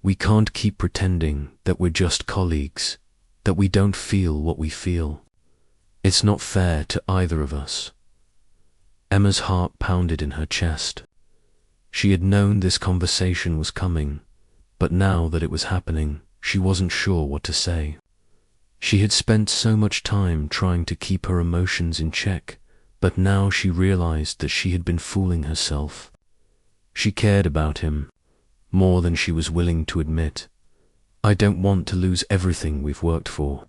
We can't keep pretending that we're just colleagues, that we don't feel what we feel. It's not fair to either of us." Emma's heart pounded in her chest. She had known this conversation was coming, but now that it was happening, she wasn't sure what to say. She had spent so much time trying to keep her emotions in check, but now she realized that she had been fooling herself. She cared about him, more than she was willing to admit. "I don't want to lose everything we've worked for."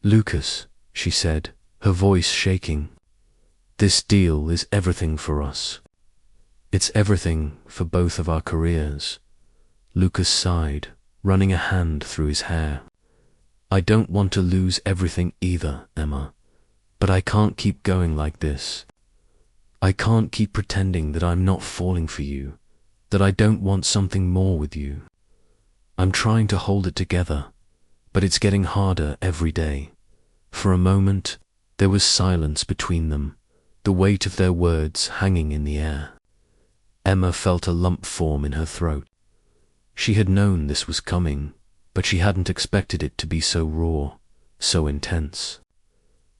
"Lucas," she said, her voice shaking, "this deal is everything for us. It's everything for both of our careers." Lucas sighed, running a hand through his hair. "I don't want to lose everything either, Emma, but I can't keep going like this. I can't keep pretending that I'm not falling for you, that I don't want something more with you. I'm trying to hold it together, but it's getting harder every day." For a moment, there was silence between them, the weight of their words hanging in the air. Emma felt a lump form in her throat. She had known this was coming, but she hadn't expected it to be so raw, so intense.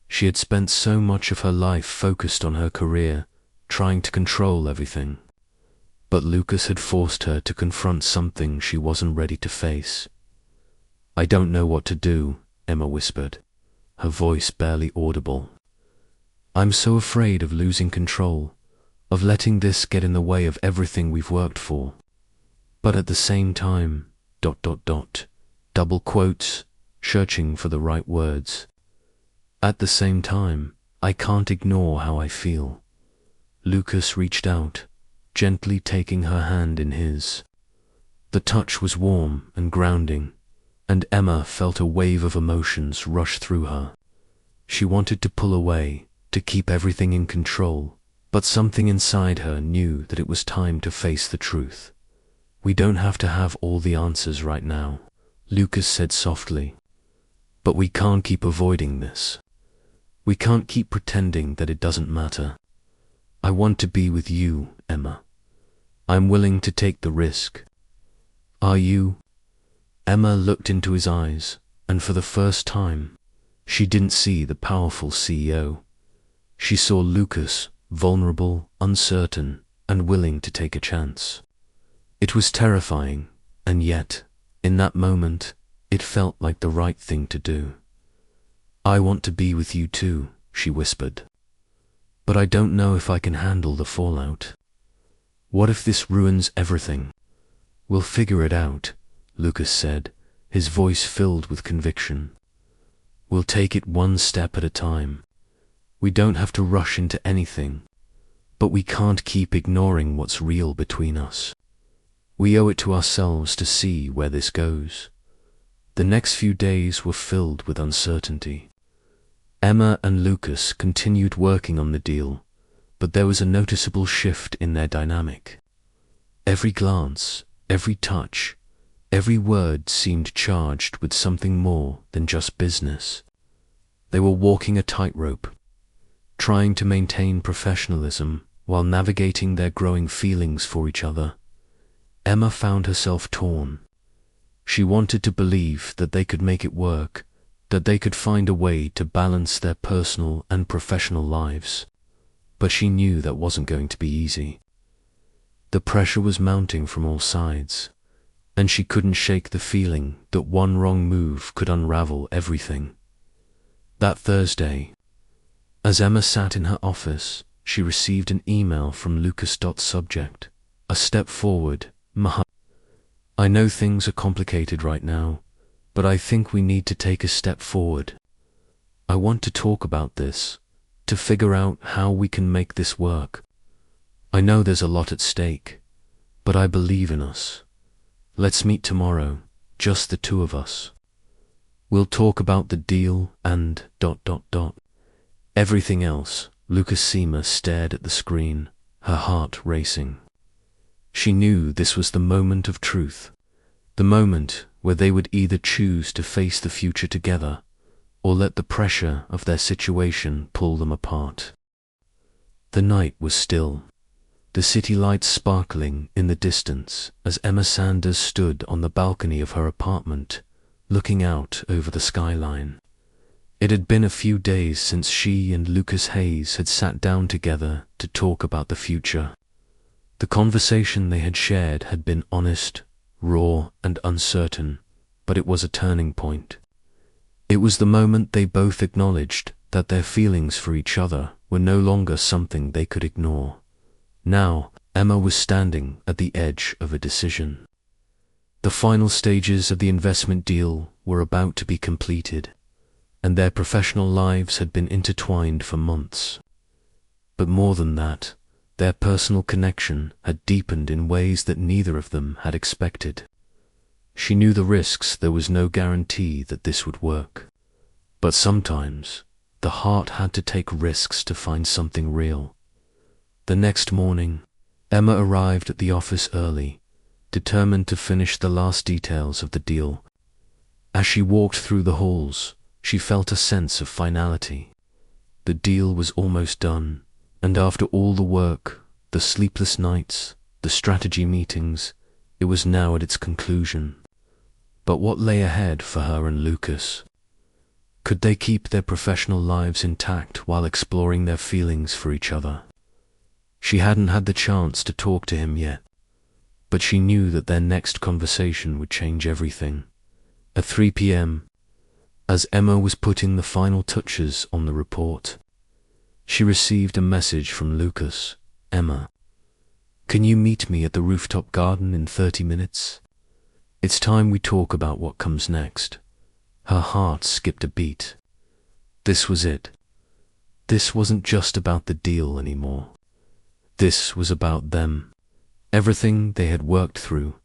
She had spent so much of her life focused on her career, trying to control everything. But Lucas had forced her to confront something she wasn't ready to face. "I don't know what to do," Emma whispered, her voice barely audible. "I'm so afraid of losing control, of letting this get in the way of everything we've worked for. But at the same time, ... double quotes, searching for the right words. At the same time, I can't ignore how I feel." Lucas reached out, gently taking her hand in his. The touch was warm and grounding, and Emma felt a wave of emotions rush through her. She wanted to pull away, to keep everything in control, but something inside her knew that it was time to face the truth. "We don't have to have all the answers right now," Lucas said softly. "But we can't keep avoiding this. We can't keep pretending that it doesn't matter. I want to be with you, Emma. I'm willing to take the risk. Are you?" Emma looked into his eyes, and for the first time, she didn't see the powerful CEO. She saw Lucas, vulnerable, uncertain, and willing to take a chance. It was terrifying, and yet, in that moment, it felt like the right thing to do. "I want to be with you too," she whispered. "But I don't know if I can handle the fallout. What if this ruins everything? We'll figure it out, Lucas said, his voice filled with conviction. We'll take it one step at a time. We don't have to rush into anything, but we can't keep ignoring what's real between us. We owe it to ourselves to see where this goes. The next few days were filled with uncertainty. Emma and Lucas continued working on the deal, but there was a noticeable shift in their dynamic. Every glance, every touch, every word seemed charged with something more than just business. They were walking a tightrope, trying to maintain professionalism while navigating their growing feelings for each other. Emma found herself torn. She wanted to believe that they could make it work, that they could find a way to balance their personal and professional lives, but she knew that wasn't going to be easy. The pressure was mounting from all sides, and she couldn't shake the feeling that one wrong move could unravel everything. That Thursday, as Emma sat in her office, she received an email from Lucas. Subject: a step forward, Maha. I know things are complicated right now, but I think we need to take a step forward. I want to talk about this, to figure out how we can make this work. I know there's a lot at stake, but I believe in us. Let's meet tomorrow, just the two of us. We'll talk about the deal and ... Everything else. Lucas Seema stared at the screen, her heart racing. She knew this was the moment of truth, the moment where they would either choose to face the future together or let the pressure of their situation pull them apart. The night was still, the city lights sparkling in the distance as Emma Sanders stood on the balcony of her apartment, looking out over the skyline. It had been a few days since she and Lucas Hayes had sat down together to talk about the future. The conversation they had shared had been honest, raw, and uncertain, but it was a turning point. It was the moment they both acknowledged that their feelings for each other were no longer something they could ignore. Now, Emma was standing at the edge of a decision. The final stages of the investment deal were about to be completed, and their professional lives had been intertwined for months. But more than that, their personal connection had deepened in ways that neither of them had expected. She knew the risks. There was no guarantee that this would work. But sometimes, the heart had to take risks to find something real. The next morning, Emma arrived at the office early, determined to finish the last details of the deal. As she walked through the halls, she felt a sense of finality. The deal was almost done, and after all the work, the sleepless nights, the strategy meetings, it was now at its conclusion. But what lay ahead for her and Lucas? Could they keep their professional lives intact while exploring their feelings for each other? She hadn't had the chance to talk to him yet, but she knew that their next conversation would change everything. At 3 p.m., as Emma was putting the final touches on the report, she received a message from Lucas. Emma, can you meet me at the rooftop garden in 30 minutes? It's time we talk about what comes next. Her heart skipped a beat. This was it. This wasn't just about the deal anymore. This was about them. Everything they had worked through,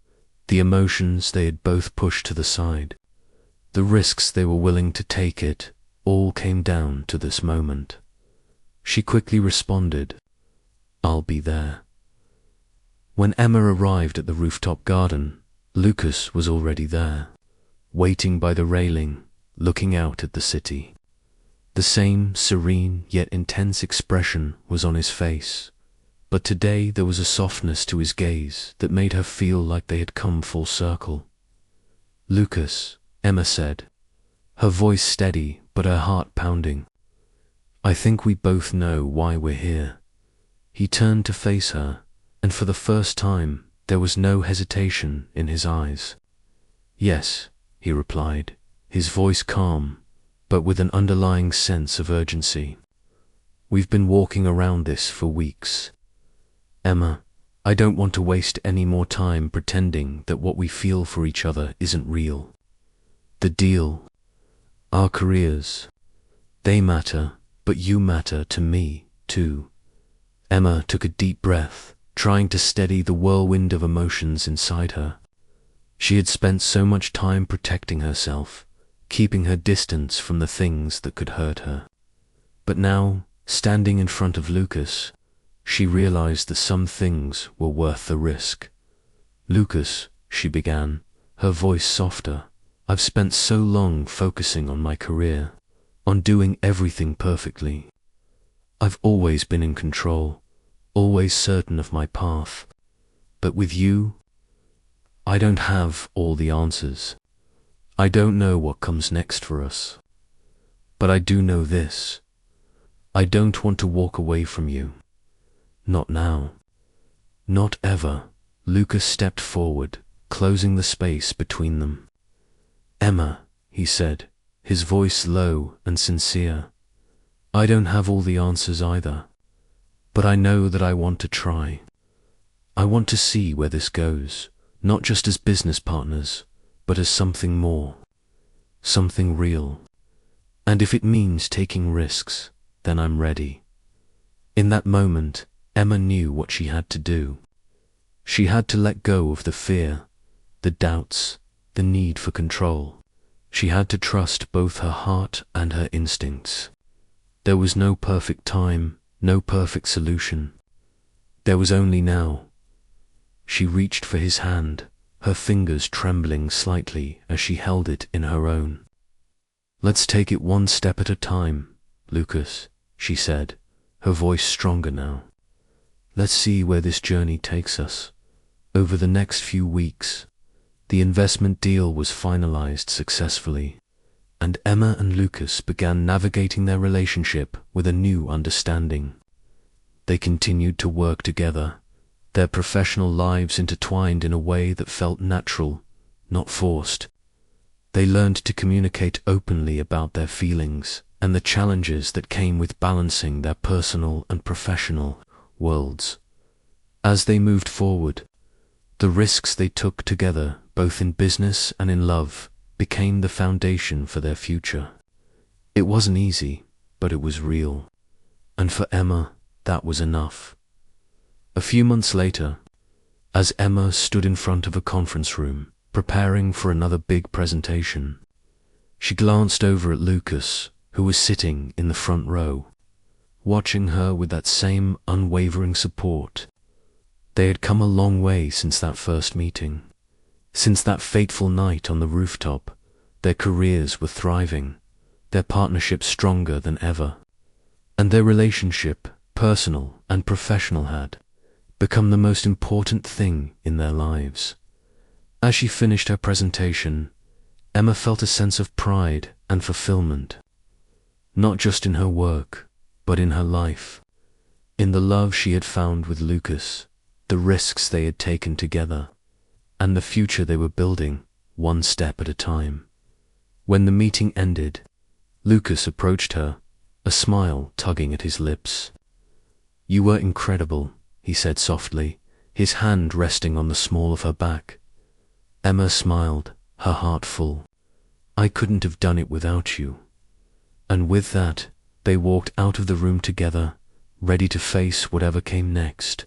the emotions they had both pushed to the side, the risks they were willing to take, it all came down to this moment. She quickly responded, I'll be there. When Emma arrived at the rooftop garden, Lucas was already there, waiting by the railing, looking out at the city. The same serene yet intense expression was on his face, but today there was a softness to his gaze that made her feel like they had come full circle. Lucas, Emma said, her voice steady but her heart pounding. I think we both know why we're here. He turned to face her, and for the first time there was no hesitation in his eyes. Yes, he replied, his voice calm, but with an underlying sense of urgency. We've been walking around this for weeks. Emma, I don't want to waste any more time pretending that what we feel for each other isn't real. The deal, our careers, they matter, but you matter to me, too. Emma took a deep breath, trying to steady the whirlwind of emotions inside her. She had spent so much time protecting herself, keeping her distance from the things that could hurt her. But now, standing in front of Lucas, she realized that some things were worth the risk. "Lucas," she began, her voice softer, "I've spent so long focusing on my career, on doing everything perfectly. I've always been in control, always certain of my path. But with you, I don't have all the answers. I don't know what comes next for us. But I do know this. I don't want to walk away from you. Not now. Not ever." Lucas stepped forward, closing the space between them. "Emma," he said, his voice low and sincere, "I don't have all the answers either. But I know that I want to try. I want to see where this goes, not just as business partners, but as something more, something real. And if it means taking risks, then I'm ready." In that moment, Emma knew what she had to do. She had to let go of the fear, the doubts, the need for control. She had to trust both her heart and her instincts. There was no perfect time, no perfect solution. There was only now. She reached for his hand, her fingers trembling slightly as she held it in her own. "Let's take it one step at a time, Lucas," she said, her voice stronger now. "Let's see where this journey takes us." Over the next few weeks, the investment deal was finalized successfully, and Emma and Lucas began navigating their relationship with a new understanding. They continued to work together, their professional lives intertwined in a way that felt natural, not forced. They learned to communicate openly about their feelings and the challenges that came with balancing their personal and professional worlds. As they moved forward, the risks they took together, both in business and in love, became the foundation for their future. It wasn't easy, but it was real. And for Emma, that was enough. A few months later, as Emma stood in front of a conference room, preparing for another big presentation, she glanced over at Lucas, who was sitting in the front row, watching her with that same unwavering support. They had come a long way since that first meeting. Since that fateful night on the rooftop, their careers were thriving, their partnership stronger than ever, and their relationship, personal and professional, had become the most important thing in their lives. As she finished her presentation, Emma felt a sense of pride and fulfillment, not just in her work, but in her life, in the love she had found with Lucas, the risks they had taken together, and the future they were building, one step at a time. When the meeting ended, Lucas approached her, a smile tugging at his lips. "You were incredible," he said softly, his hand resting on the small of her back. Emma smiled, her heart full. "I couldn't have done it without you." And with that, they walked out of the room together, ready to face whatever came next.